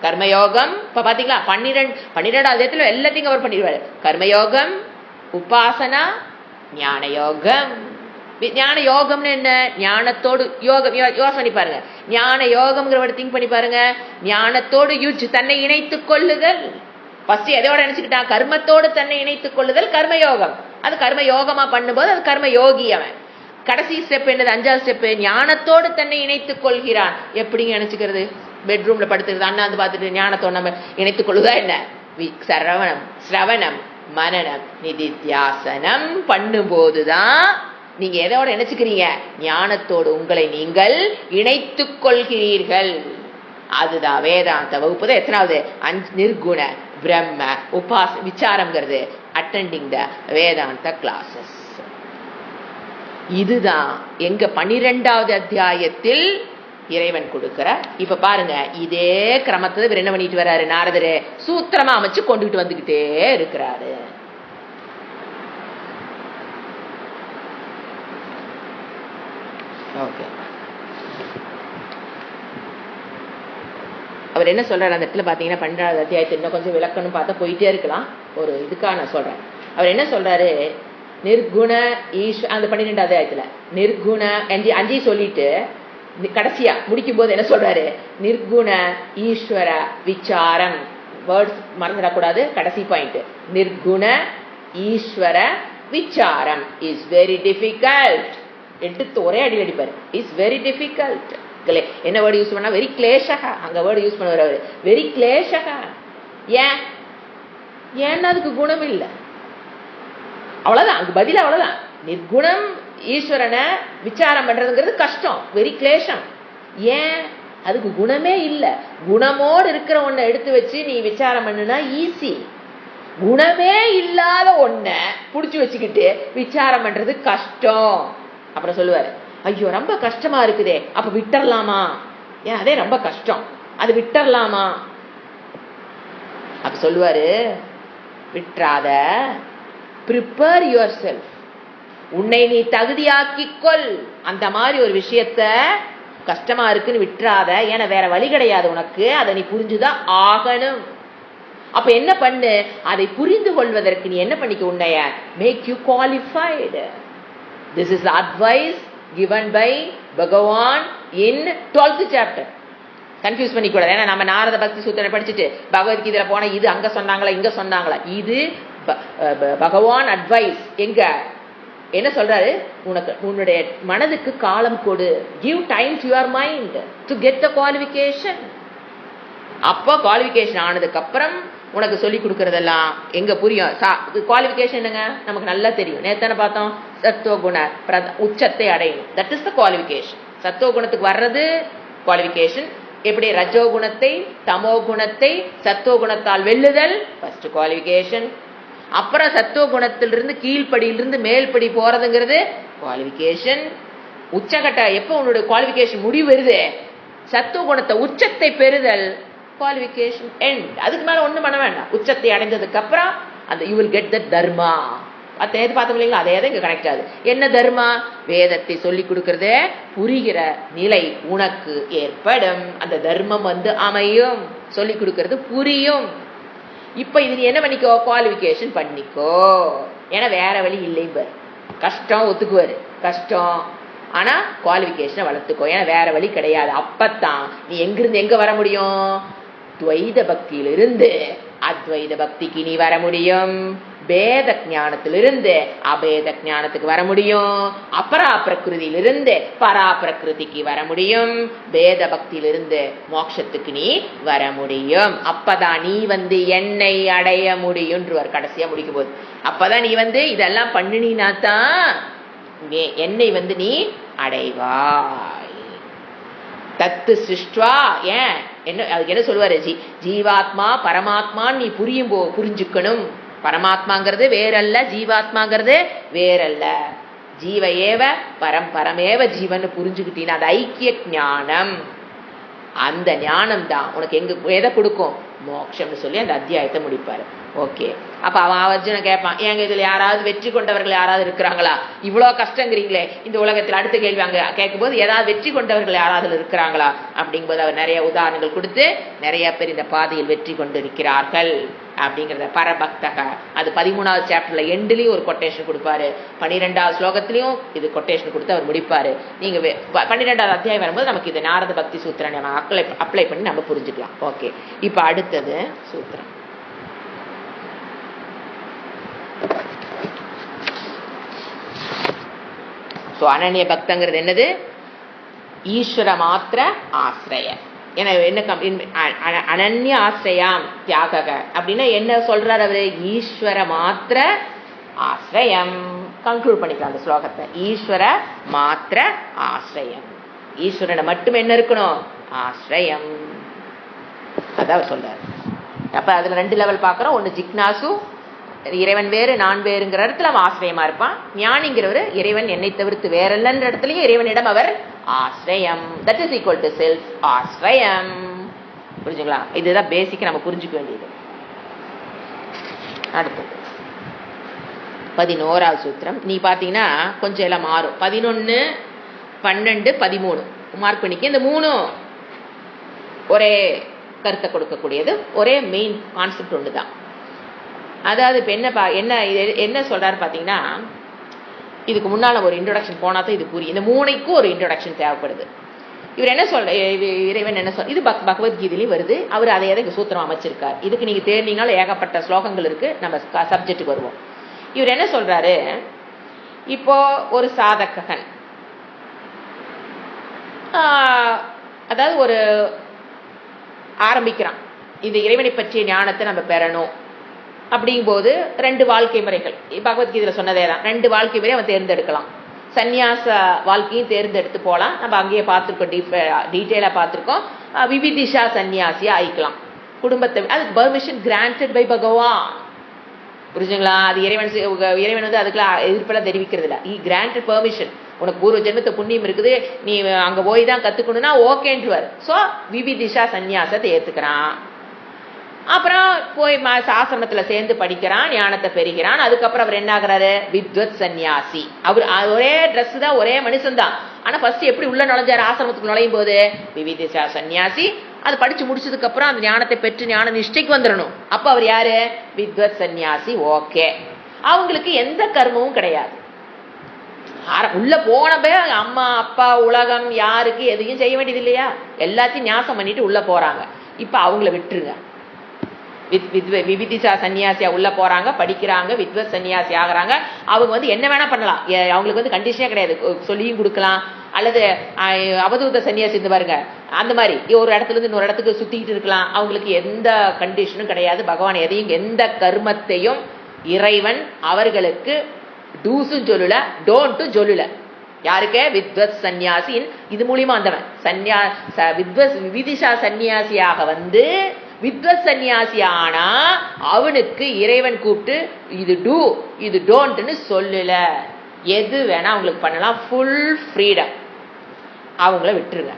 கர்மயோகம் இப்ப பாத்தீங்களா? 12வது அத்தியாயத்துல எல்லாத்தையும் கவர் பண்ணிடுவாரு. கர்மயோகம், உபாசனா, ஞான யோகம். ஞான யோகம்னு என்ன? ஞானத்தோடு யோகம். யோசனை பாருங்க. ஞான யோகம்ங்கிற திங்க் பண்ணி பாருங்க. ஞானத்தோடு தன்னை இணைத்துக் கொள்ளுதல். ஃபர்ஸ்ட் எதோட நினைச்சுக்கிட்டான்? கர்மத்தோடு தன்னை இணைத்துக் கொள்ளுதல் கர்மயோகம். அது கர்மயோகமா பண்ணும்போது அது கர்ம யோகி அவன். கடைசி ஸ்டெப் என்னது? 5வது ஸ்டெப் ஞானத்தோடு தன்னை இணைத்துக் கொள்கிறான். எப்படிங்க நினைச்சுக்கிறது? பெட்ரூம்ல படுத்துக்கிறது, அண்ணாந்து பார்த்துட்டு ஞானத்தோடு நம்ம இணைத்துக் கொள்ளுதா என்ன? சிரவணம் மனனம் நிதித்தியாசனம் பண்ணும்போதுதான் நீங்க எதோட நினைச்சுக்கிறீங்க? ஞானத்தோடு உங்களை நீங்கள் இணைத்துக் கொள்கிறீர்கள். அதுதான் வேதாந்த வகுப்பு. எத்தனாவது? நிர்குண பிரம்ம விசாரம்ங்கிறது அட்டெண்டிங் த வேதாந்த கிளாஸஸ். இதுதான் எங்க 12வது அத்தியாயத்தில் இறைவன் கொடுக்கிற. இப்ப பாருங்க, இதே கிரமத்தை இவர் என்ன பண்ணிட்டு வர்றாரு? நாரதரு சூத்திரமா அமைச்சு கொண்டுகிட்டு வந்துகிட்டே இருக்கிறாரு. ஓகே, அவர் என்ன சொல்றாரு அந்த இடத்துல பாத்தீங்கன்னா, 12வது அத்தியாயத்தை இன்னும் கொஞ்சம் விளக்கணும் பார்த்தா போயிட்டே இருக்கலாம். ஒரு இதுக்காக நான் சொல்றேன். அவர் என்ன சொல்றாரு? நிர்குண அந்த 12வது அத்தியாயத்துல நிர்குண 5 சொல்லிட்டு கடைசியா முடிக்கும் போது என்ன சொல்றாரு? நிர்குண ஈஸ்வர விசாரம். வேர்ட்ஸ் மறந்துடக்கூடாது. கடைசி பாயிண்ட், நிர்குண ஈஸ்வர விசாரம் இஸ் வெரி டிஃபிகல்ட். எடுத்து ஒரே அடி அடிப்பாரு. Is very difficult. என்ன வேர்டு யூஸ் பண்ணா? வெரி கிளேஷகா. அங்க வேர்டு யூஸ் பண்ணுவார், வெரி கிளேஷகா. ஏன்னா அதுக்கு குணம் இல்லை, அவ்வளவுதான். அங்க பதில் அவ்வளவுதான். நிர்குணம் ஈஸ்வரனை விசாரம் பண்றதுங்கிறது கஷ்டம், வெரி கிளேஷம். ஏன்? அதுக்கு குணமே இல்லை. குணமோடு இருக்கிற ஒன்றை எடுத்து வச்சு நீ விசாரம் பண்ணுனா ஈஸி. குணமே இல்லாத ஒன்ன புடிச்சு வச்சுக்கிட்டு விசாரம் பண்றது கஷ்டம். அப்புறம் சொல்லுவாரு, ஐயோ ரொம்ப கஷ்டமா இருக்குதே, அப்ப விட்டுறலாமா? ஏன் அதே ரொம்ப கஷ்டம், அது விட்டுறலாமா? அப்ப சொல்லுவாரு, விட்டுறாத, ப்ரிப்பேர் யுவர் செல்ஃப், உன்னை நீ தகுதியாக்கிக்கொள். அந்த மாதிரி ஒரு விஷயத்த கஷ்டமா இருக்குன்னு விட்டுறாத, ஏன்னா வேற வழி கிடையாது உனக்கு, அதை நீ புரிஞ்சுதான் ஆகணும். அப்ப என்ன பண்ணு, அதை புரிந்து கொள்வதற்கு நீ என்ன பண்ணிக்க, உன்னைய make you qualified. This is advice given by Bhagavan in 12th chapter. Confuse பண்ணிக்கூடாது. ஏன்னா நம்ம நாரத பக்தி சூத்திரம் படிச்சுட்டு பகவத்கீதையில போன இது அங்க சொன்னாங்களா இங்க சொன்னாங்களா, இது பகவான் அட்வைஸ். எங்க என்ன சொல்றாரு, உனக்கு உன்னுடைய மனதுக்கு காலம் கொடு, give time to your mind to get the qualification. அப்போ குவாலிஃபிகேஷன் ஆனதுக்கு அப்புறம் உனக்கு சொல்லி கொடுக்கறதெல்லாம் எங்க புரியும். குவாலிஃபிகேஷன் என்னங்க நமக்கு நல்லா தெரியும். நேத்தான பார்த்தோம், சத்துவகுண உச்சத்தை அடையணும், தட் இஸ் த குவாலிஃபிகேஷன். சத்துவகுணத்துக்கு வர்றது குவாலிஃபிகேஷன். எப்படி ரஜோகுணத்தை தமோகுணத்தை சத்துவகுணத்தால் வெல்லுதல் ஃபர்ஸ்ட் குவாலிஃபிகேஷன். அப்புறம் சத்துவகுணத்திலிருந்து கீழ்படியிலிருந்து மேல்படி போறதுங்கிறது குவாலிஃபிகேஷன். உச்சகட்ட எப்போ உன்னுடைய குவாலிஃபிகேஷன் முடிவு வருது, சத்துவகுணத்தை உச்சத்தை பெறுதல் குவாலிஃபிகேஷன் எண்ட். அதுக்கு மேல ஒண்ணும் பண்ண வேண்டாம். உச்சத்தை அடைந்ததுக்கு அப்புறம் அந்த யூ வில் கெட் த தர்மா. அத்தை எது பார்த்தோம் இல்லைங்களா, அதே தான் இங்க கனெக்ட் ஆகுது. என்ன தர்மா? வேதத்தை சொல்லி கொடுக்கறதே புரிகிற நிலை உனக்கு ஏற்படும். அந்த தர்மம் அமையும், சொல்லி கொடுக்கறது புரியும். இப்ப இது நீ என்ன பண்ணிக்கோ, குவாலிஃபிகேஷன் பண்ணிக்கோ. ஏன்னா வேற வழி இல்லைங்க. கஷ்டம் ஒத்துக்குவாரு, கஷ்டம், ஆனா குவாலிஃபிகேஷனை வளர்த்துக்கோ, ஏன்னா வேற வழி கிடையாது. அப்பத்தான் நீ எங்கிருந்து எங்க வர முடியும், துவைத பக்தியிலிருந்து அத்வைத பக்திக்கு நீ வர முடியும். பேத ஞானத்திலிருந்து அபேத ஞானத்துக்கு வர முடியும். அபரா பிரகிருதியிலிருந்து பரா பிரகிருதிக்கு வர முடியும். பேத பக்தியிலிருந்து மோட்சத்துக்கு நீ வர முடியும். அப்பதான் நீ என்னை அடைய முடியும்ன்றவர் கடைசியா முடிக்கும் போது. அப்பதான் நீ இதெல்லாம் பண்ணினா தான் என்னை நீ அடைவாய். தத்து சிருஷ்டுவா. ஏன் என்ன அதுக்கு என்ன சொல்லுவாரு, ஜீவாத்மா பரமாத்மான்னு நீ புரிஞ்சுக்கணும். பரமாத்மாங்கிறது வேறல்ல, ஜீவாத்மாங்கிறது வேறல்ல. ஜீவ ஏவ பரம் பரமேவ ஜீவன் புரிஞ்சுக்கிட்டீங்கன்னா அது ஐக்கிய ஞானம். அந்த ஞானம் தான் உனக்கு எதை கொடுக்கும், மோட்சம்னு சொல்லி அந்த அத்தியாயத்தை முடிப்பாரு. ஓகே, அப்ப அவன் அர்ஜுனன் கேட்பான், ஏங்க இதுல யாராவது வெற்றி கொண்டவர்கள் யாராவது இருக்கிறாங்களா? இவ்வளவு கஷ்டங்கிறீங்களே இந்த உலகத்தில். அடுத்த கேள்வி அங்க கேட்கும் போது ஏதாவது வெற்றி கொண்டவர்கள் யாராவது இருக்கிறாங்களா அப்படிங்கும்போது அவர் நிறைய உதாரணங்கள் கொடுத்து நிறைய பேர் இந்த பாதையில் வெற்றி கொண்டிருக்கிறார்கள் அப்படிங்கிறத பரபக்தக அது 13வது சாப்டர்ல எண்ட்லயும் ஒரு கொட்டேஷன் கொடுப்பாரு. 12வது ஸ்லோகத்திலையும் இது கொட்டேஷன் கொடுத்து அவர் முடிப்பாரு. நீங்க 12வது அத்தியாயம் வரும்போது நமக்கு இது நாரத பக்தி சூத்திரம் நம்ம அப்ளை பண்ணி நம்ம புரிஞ்சுக்கலாம். ஓகே, இப்ப அடுத்தது சூத்திரம். அனன்ய பக்தங்கிறது என்னது, ஈஸ்வர மாத்திர ஆசிரிய. என்ன அனன்ய ஆசிரியாம் தியாக அப்படின்னா என்ன சொல்றாரு அவரு, ஈஸ்வர மாத்திர ஆசிரியம். கன்க்ளூட் பண்ணிக்கலாம் அந்த ஸ்லோகத்தை. ஈஸ்வர மாத்திர ஆசிரியம், ஈஸ்வரனை மட்டும் என்ன இருக்கணும், ஆசிரியம். அதான் அவர் சொல்றாரு. அப்ப அதுல 2 லெவல் பாக்குறோம். ஒன்னு ஜிக்னாசு, இறைவன் வேறு நான் வேறுங்கிற இடத்துல அவன் ஆசிரியமா இருப்பான். ஞானிங்கிறவர் இறைவன் என்னை தவிர்த்து வேறல்லன்ற இடத்துலயும் இறைவனிடம் அவர் ஆசிரியம். That is equal to self ஆசிரியம். புரிஞ்சுங்களா? இதுதான் பேசிக் நம்ம புரிஞ்சுக்க வேண்டியது. அடுத்தது 11வது சூத்திரம். நீ பாத்தீங்கன்னா கொஞ்சம் எல்லாம் மாறும். 11, 12, 13 மார்க் பண்ணிக்க. இந்த 3 ஒரே கருத்தை கொடுக்கக்கூடியது, ஒரே மெயின் கான்செப்ட் ஒண்ணுதான். அதாவது இப்ப என்ன சொல்றாரு பாத்தீங்கன்னா, இதுக்கு முன்னால ஒரு இன்ட்ரோடக்ஷன் போனா தான் இது புரியும். இந்த 3க்கும் ஒரு இன்ட்ரோடக்ஷன் தேவைப்படுது. இவர் என்ன சொல்ற, இறைவன் என்ன சொல்ற, இது பகவத்கீதையிலையும் வருது. அவர் அதை எதை சூத்திரம் அமைச்சிருக்காரு. இதுக்கு நீங்க தேர்ந்தீங்கனாலும் ஏகப்பட்ட ஸ்லோகங்கள் இருக்கு. நம்ம சப்ஜெக்டுக்கு வருவோம். இவர் என்ன சொல்றாரு, இப்போ ஒரு சாதகன், அதாவது ஒரு ஆரம்பிக்கிறான், இந்த இறைவனை பற்றிய ஞானத்தை நம்ம பெறணும் அப்படிங்கும்போது 2 வாழ்க்கை முறைகள் பகவத்கீதையில சொன்னதே தான். 2 வாழ்க்கை முறை அவன் தேர்ந்தெடுக்கலாம். சந்நியாச வாழ்க்கையும் தேர்ந்தெடுத்து போகலாம். நம்ம அங்கேயே பார்த்துருக்கோம், டீட்டெயிலாக பார்த்துருக்கோம். விவிதிஷா சன்னியாசியா ஆயிக்கலாம். குடும்பத்தை அதுக்கு பர்மிஷன் கிராண்டட் பை பகவான். புரிஞ்சுங்களா? அது இறைவன் வந்து அதுக்கெல்லாம் எதிர்ப்பெல்லாம் தெரிவிக்கிறது இல்லை. ஈ கிராண்டட் பெர்மிஷன். உனக்கு பூர்வ ஜென்மத்தை புண்ணியம் இருக்குது, நீ அங்கே போய் தான் கற்றுக்கணும்னா ஓகேன்ட்டுவார். ஸோ விவிதிஷா சன்னியாசத்தை ஏற்றுக்கிறான். அப்புறம் போய் ஆசிரமத்தில் சேர்ந்து படிக்கிறான், ஞானத்தை பெறுகிறான். அதுக்கப்புறம் அவர் என்ன ஆகுறாரு? வித்வத் சன்னியாசி. அவர் ஒரே ட்ரெஸ் தான், ஒரே மனுஷன் தான். ஆனால் ஃபர்ஸ்ட் எப்படி உள்ள நுழைஞ்சார்? ஆசிரமத்துக்கு நுழையும் போது விவிதிஷா சன்னியாசி. அது படிச்சு முடிச்சதுக்கு அப்புறம் அந்த ஞானத்தை பெற்று ஞான நிஷ்டைக்கு வந்துடணும். அப்ப அவர் யாரு? வித்வத் சன்னியாசி. ஓகே, அவங்களுக்கு எந்த கர்மமும் கிடையாது. உள்ள போனப்ப அம்மா அப்பா உலகம் யாருக்கு எதையும் செய்ய வேண்டியது இல்லையா? எல்லாத்தையும் ஞாசம் பண்ணிட்டு உள்ள போறாங்க. இப்ப அவங்கள விட்டுருங்க. விவிதிஷா சன்னியாசியா உள்ள போறாங்க, படிக்கிறாங்க, வித்வத் சன்னியாசி ஆகிறாங்க. அவங்க வந்து என்ன வேணா பண்ணலாம். அவங்களுக்கு வந்து கண்டிஷனே கிடையாது. சொல்லியும் கொடுக்கலாம். அல்லது அவதூத சன்னியாசி இருந்து பாருங்க, அந்த மாதிரி ஒரு இடத்துல இருந்து இன்னொரு இடத்துக்கு சுத்திக்கிட்டு இருக்கலாம். அவங்களுக்கு எந்த கண்டிஷனும் கிடையாது. பகவான் எதையும் எந்த கர்மத்தையும் இறைவன் அவர்களுக்கு டூஸும் சொல்லல, டோன்ட்டும் சொல்லல. யாருக்கு? வித்வத் சன்னியாசின். இது மூலியமா வந்தவன் விவிதிஷா சன்னியாசியாக வந்து வித்வத் சன்னியாசி ஆனா அவனுக்கு இறைவன் கூப்பிட்டு இது டூ இது டோன்ட்னு சொல்லல. எது வேணா அவங்களுக்கு பண்ணலாம். Full freedom. அவங்கள விட்டுருங்க.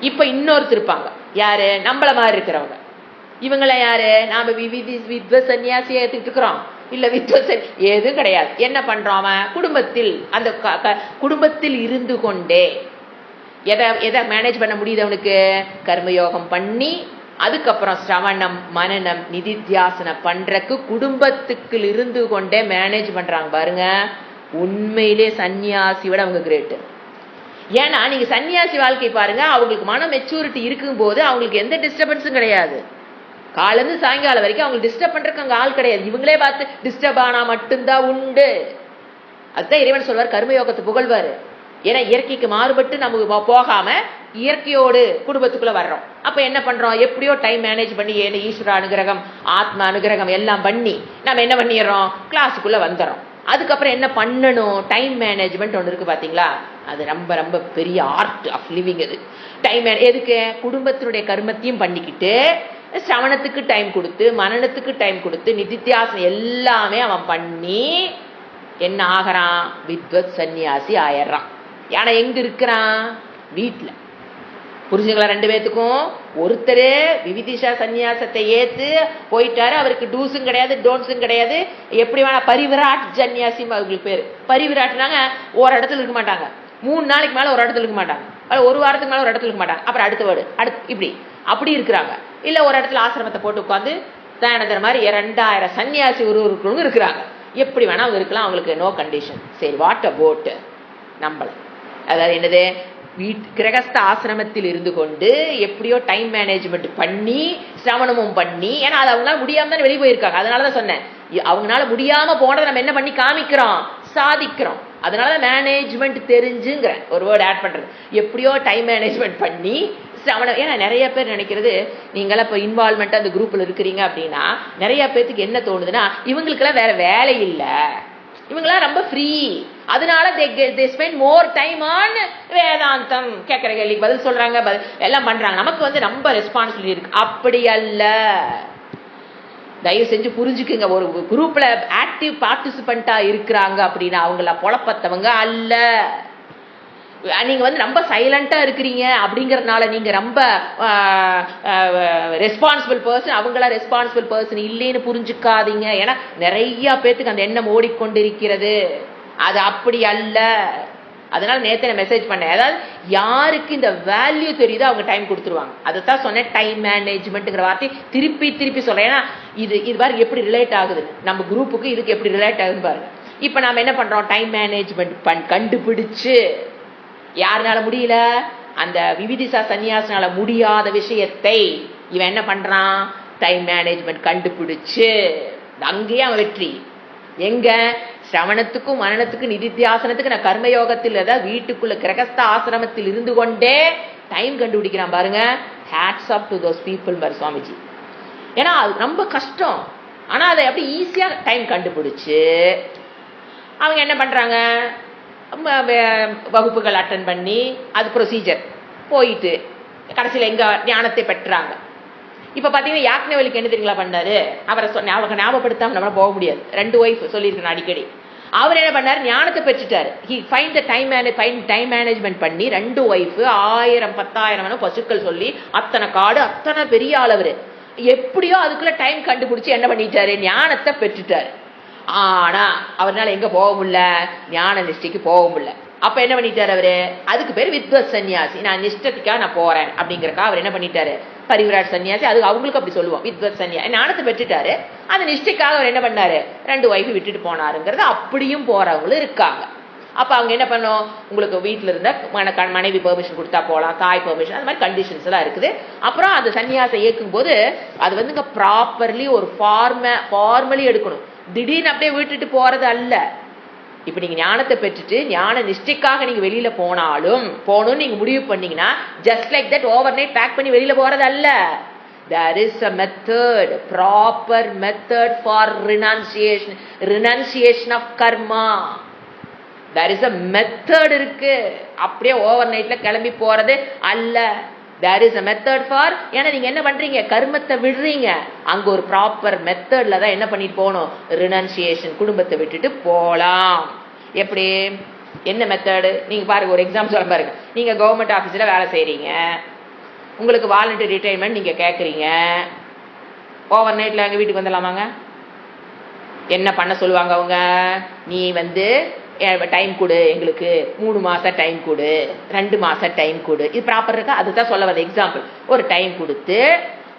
இப்ப இன்னொருத்தர் இருப்பாங்க. யாரு? நம்மள மாதிரி இருக்கிறவங்க. இவங்கள யாரு? நாம வித்வத் சன்னியாசியை ஏத்துக்கிட்டு இருக்கிறோம். இல்ல வித்வத் எதுவும் கிடையாது. என்ன பண்றோம்? அவன் குடும்பத்தில் அந்த குடும்பத்தில் இருந்து கொண்டே எதை மேனேஜ் பண்ண முடியுது அவனுக்கு? கர்மயோகம் பண்ணி அதுக்கப்புறம் சிரவணம் மனனம் நிதித்தியாசனம் பண்றக்கு குடும்பத்துக்கு இருந்து கொண்டே மேனேஜ் பண்றாங்க பாருங்க. உண்மையிலே சன்னியாசி விட அவங்க கிரேட். ஏன்னா நீங்க சன்னியாசி வாழ்க்கை பாருங்க, அவங்களுக்கு மன மெச்சூரிட்டி இருக்கும் போது அவங்களுக்கு எந்த டிஸ்டர்பன்ஸும் கிடையாது. காலேருந்து சாயங்காலம் வரைக்கும் அவங்களுக்கு டிஸ்டர்ப் பண்றதுக்கு அங்க ஆள் கிடையாது. இவங்களே பார்த்து டிஸ்டர்ப் ஆனா மட்டும்தான் உண்டு. அதுதான் இறைவன் சொல்வார், கர்மயோகத்தை புகழ்வாரு. ஏன்னா இயற்கைக்கு மாறுபட்டு நமக்கு போகாம இயற்கையோடு குடும்பத்துக்குள்ள வர்றோம். அப்ப என்ன பண்றோம்? எப்படியோ டைம் மேனேஜ் பண்ணி ஈஸ்வர அனுகிரகம் ஆத்ம அனுகிரகம் எல்லாம் பண்ணி நம்ம என்ன பண்ணிடுறோம்? கிளாஸுக்குள்ள வந்துடுறோம். அதுக்கப்புறம் என்ன பண்ணணும்? டைம் மேனேஜ்மெண்ட் ஒன்று இருக்கு பாத்தீங்களா? அது ரொம்ப ரொம்ப பெரிய ஆர்ட் ஆஃப் லிவிங். அது டைம் எதுக்கு? குடும்பத்தினுடைய கர்மத்தையும் பண்ணிக்கிட்டு சிரவணத்துக்கு டைம் கொடுத்து மனனத்துக்கு டைம் கொடுத்து நிதித்தியாசனம் எல்லாமே அவன் பண்ணி என்ன ஆகிறான்? வித்வத் சன்னியாசி ஆயிடுறான். ஏன்னா எங்க இருக்கிறான்? வீட்டுல. புரிஞ்சுங்களா? ரெண்டு பேத்துக்கும். ஒருத்தர் விவிதிஷா சன்னியாசத்தை ஏத்து போயிட்டாரு. அவருக்கு டூஸும் கிடையாது டோன்ஸும் கிடையாது. எப்படி வேணா பரிவிராட் சன்னியாசி அவங்களுக்கு பேரு. பரிவிராட்னாங்க ஒரு இடத்துல இருக்க மாட்டாங்க. 3 நாளைக்கு மேல ஒரு இடத்துல இருக்க மாட்டாங்க. ஒரு வாரத்துக்கு மேல ஒரு இடத்துல இருக்க மாட்டாங்க. அப்புறம் அடுத்த வேர்டு இப்படி அப்படி இருக்கிறாங்க. இல்ல ஒரு இடத்துல ஆசிரமத்தை போட்டு உட்காந்து தயானந்தர் மாதிரி 2000 சன்னியாசி ஒருவருக்குள்ள இருக்கிறாங்க. எப்படி வேணா அவங்க இருக்கலாம். அவங்களுக்கு நோ கண்டிஷன். சரி, வாட் அபவுட் நம்மள? அதாவது என்னது? கிரகஸ்த ஆசிரமத்தில் இருந்து கொண்டு எப்படியோ டைம் மேனேஜ்மெண்ட் பண்ணி சிரவணமும் பண்ணி, ஏன்னா அது அவங்களால முடியாம தான் வெளியே போயிருக்காங்க. அதனாலதான் சொன்னேன், அவங்களால முடியாம போனதை நம்ம என்ன பண்ணி காமிக்கிறோம்? சாதிக்கிறோம். அதனாலதான் மேனேஜ்மெண்ட் தெரிஞ்சுங்கிற ஒரு வேர்டு ஆட் பண்றது. எப்படியோ டைம் மேனேஜ்மெண்ட் பண்ணி சிரவணம். ஏன்னா நிறைய பேர் நினைக்கிறது, நீங்களாம் இப்போ இன்வால்மெண்ட் அந்த குரூப்ல இருக்கிறீங்க அப்படின்னா நிறைய பேருக்கு என்ன தோணுதுன்னா, இவங்களுக்கெல்லாம் வேற வேலை இல்லை, இவங்களாம் ரொம்ப ஃப்ரீ, அதனால they spend more time on வேதாந்தம். கேட்கிற கேள்விக்கு பதில் சொல்றாங்க, எல்லாம் பண்றாங்க. நமக்கு வந்து ரொம்ப ரெஸ்பான்சிபிலிட்டி இருக்கு. அப்படி அல்ல. தயவு செஞ்சு புரிஞ்சுக்குங்க. ஒரு குரூப்ல ஆக்டிவ் பார்ட்டிசிபெண்டா இருக்கிறாங்க அப்படின்னா அவங்கள பொழப்பத்தவங்க அல்ல. நீங்க வந்து ரொம்ப சைலண்டா இருக்கிறீங்க அப்படிங்கறதுனால நீங்க ரொம்ப ரெஸ்பான்சிபிள் பர்சன், அவங்கள ரெஸ்பான்சிபிள் பர்சன் இல்லைன்னு புரிஞ்சுக்காதீங்க. ஏன்னா நிறைய பேத்துக்கு அந்த எண்ணம் ஓடிக்கொண்டிருக்கிறது. அது அப்படி அல்ல. அதனால நேத்து நான் மெசேஜ் பண்ணேன், அதாவது யாருக்கு இந்த வேல்யூ தெரியுதோ அவங்க டைம் கொடுத்துருவாங்க. அதைத்தான் சொன்னேன், டைம் மேனேஜ்மெண்ட்ங்கிற வார்த்தை திருப்பி திருப்பி சொல்றேன். ஏன்னா இது பாருங்க எப்படி ரிலேட் ஆகுது நம்ம குரூப்புக்கு, இதுக்கு எப்படி ரிலேட் ஆகுதுன்னு பாருங்க. இப்ப நாம என்ன பண்றோம்? டைம் மேனேஜ்மெண்ட் கண்டுபிடிச்சு, யாருனால முடியல? அந்த விவிதிஷா சன்னியாசனால முடியாத விஷயத்தை இவன் என்ன பண்றான்? டைம் மேனேஜ்மெண்ட் கண்டுபிடிச்சு அங்கேயே அவன் வெற்றி. எங்க? சிரவணத்துக்கும் மனனத்துக்கும் நிதித்தியாசனத்துக்கு நான் கர்மயோகத்தில், அதாவது வீட்டுக்குள்ள கிரகஸ்த ஆசிரமத்தில் இருந்து கொண்டே டைம் கண்டுபிடிக்கிறான் பாருங்க. Hats off to those people பாரு சுவாமிஜி. ஏன்னா அது ரொம்ப கஷ்டம். ஆனா அதை எப்படி ஈஸியா டைம் கண்டுபிடிச்சு அவங்க என்ன பண்றாங்க? வகுப்புகள் அட்டன் பண்ணி அது ப்ரொசீஜர் போயிட்டு கடைசியில் எங்க ஞானத்தை பெற்றாங்க. இப்ப பாத்தீங்கன்னா யாக்ஞவல்க்கு என்ன தெரியுங்களா பண்ணாரு, அவரை அவருக்கு ஞாபகப்படுத்தாம நம்மளால போக முடியாது. 2 ஒய்ஃப் சொல்லியிருக்கேன் அடிக்கடி. அவர் என்ன பண்ணாரு, ஞானத்தை பெற்றுட்டாரு. He find the time management பண்ணி 2 ஒய்ஃப் 1000 10,000 பசுக்கள் சொல்லி அத்தனை காடு அத்தனை பெரிய ஆள். அவரு எப்படியோ அதுக்குள்ள டைம் கண்டுபிடிச்சு என்ன பண்ணிட்டாரு, ஞானத்தை பெற்றுட்டாரு. ஆனா அவரால் எங்க போக முடியல, ஞான நிஷ்டைக்கு போக முடியல. அப்ப என்ன பண்ணிட்டாரு அவரு, அதுக்கு பேர் வித்வத் சன்னியாசி. நான் நிஷ்டத்துக்காக நான் போறேன் அப்படிங்கறக்கா அவர் என்ன பண்ணிட்டாரு, பரிவிராட் சன்னியாசி. அது அவங்களுக்கு அப்படி சொல்லுவோம், வித்வத் சன்னியாசி. ஞானத்தை பெற்றுட்டாரு, அந்த நிஷ்டைக்காக அவர் என்ன பண்ணாரு, 2 ஒய்ஃப் விட்டுட்டு போனாருங்கிறது. அப்படியும் போறவங்களும் இருக்காங்க. அப்ப அவங்க என்ன பண்ணும், உங்களுக்கு வீட்டுல இருந்த மனைவி பெர்மிஷன் கொடுத்தா போலாம், தாய் பெர்மிஷன், அந்த மாதிரி கண்டிஷன்ஸ் எல்லாம் இருக்குது. அப்புறம் அந்த சன்னியாசம் இயக்கும் போது அது வந்து ப்ராப்பர்லி ஒரு ஃபார்மலி எடுக்கணும். திடீர்னு அப்படியே விட்டுட்டு போறது அல்ல. இப்ப நீங்க ஞானத்தை பெற்றுட்டு ஞான நிஷ்டைக்காக நீங்க வெளியில போகணும்னு நீங்க முடிவு பண்ணீங்கன்னா just like that overnight pack பண்ணி வெளியில போறது அல்ல. There is a method, proper method for renunciation of karma. There is a method இருக்கு. அப்படியே ஓவர் நைட்ல கிளம்பி போறது அல்ல. There is a method for, ஏன்னா நீங்க என்ன பண்றீங்க, கர்மத்தை விடுறீங்க. அங்க ஒரு ப்ராப்பர் மெத்தட்ல தான் என்ன பண்ணிட்டு போகணும், ரினன்சியேஷன், குடும்பத்தை விட்டுட்டு போலாம். எப்படி, என்ன மெத்தடு நீங்க பாருங்க. ஒரு எக்ஸாம்பிள் சொல்ல பாருங்க. நீங்க கவர்மெண்ட் ஆபீஸ்ல வேலை செய்றீங்க, உங்களுக்கு வாலண்டரி ரிட்டைர்மெண்ட் நீங்க கேட்குறீங்க. ஓவர் நைட்ல எங்க வீட்டுக்கு வந்துடலாமாங்க? என்ன பண்ண சொல்லுவாங்க அவங்க, நீ வந்து டைம் கொடு, எங்களுக்கு 3 மாசம் டைம் கொடு, 2 மாசம் டைம் கொடு. இது ப்ராப்பர் இருக்கா? அதுதான் சொல்ல வந்த எக்ஸாம்பிள். ஒரு டைம் கொடுத்து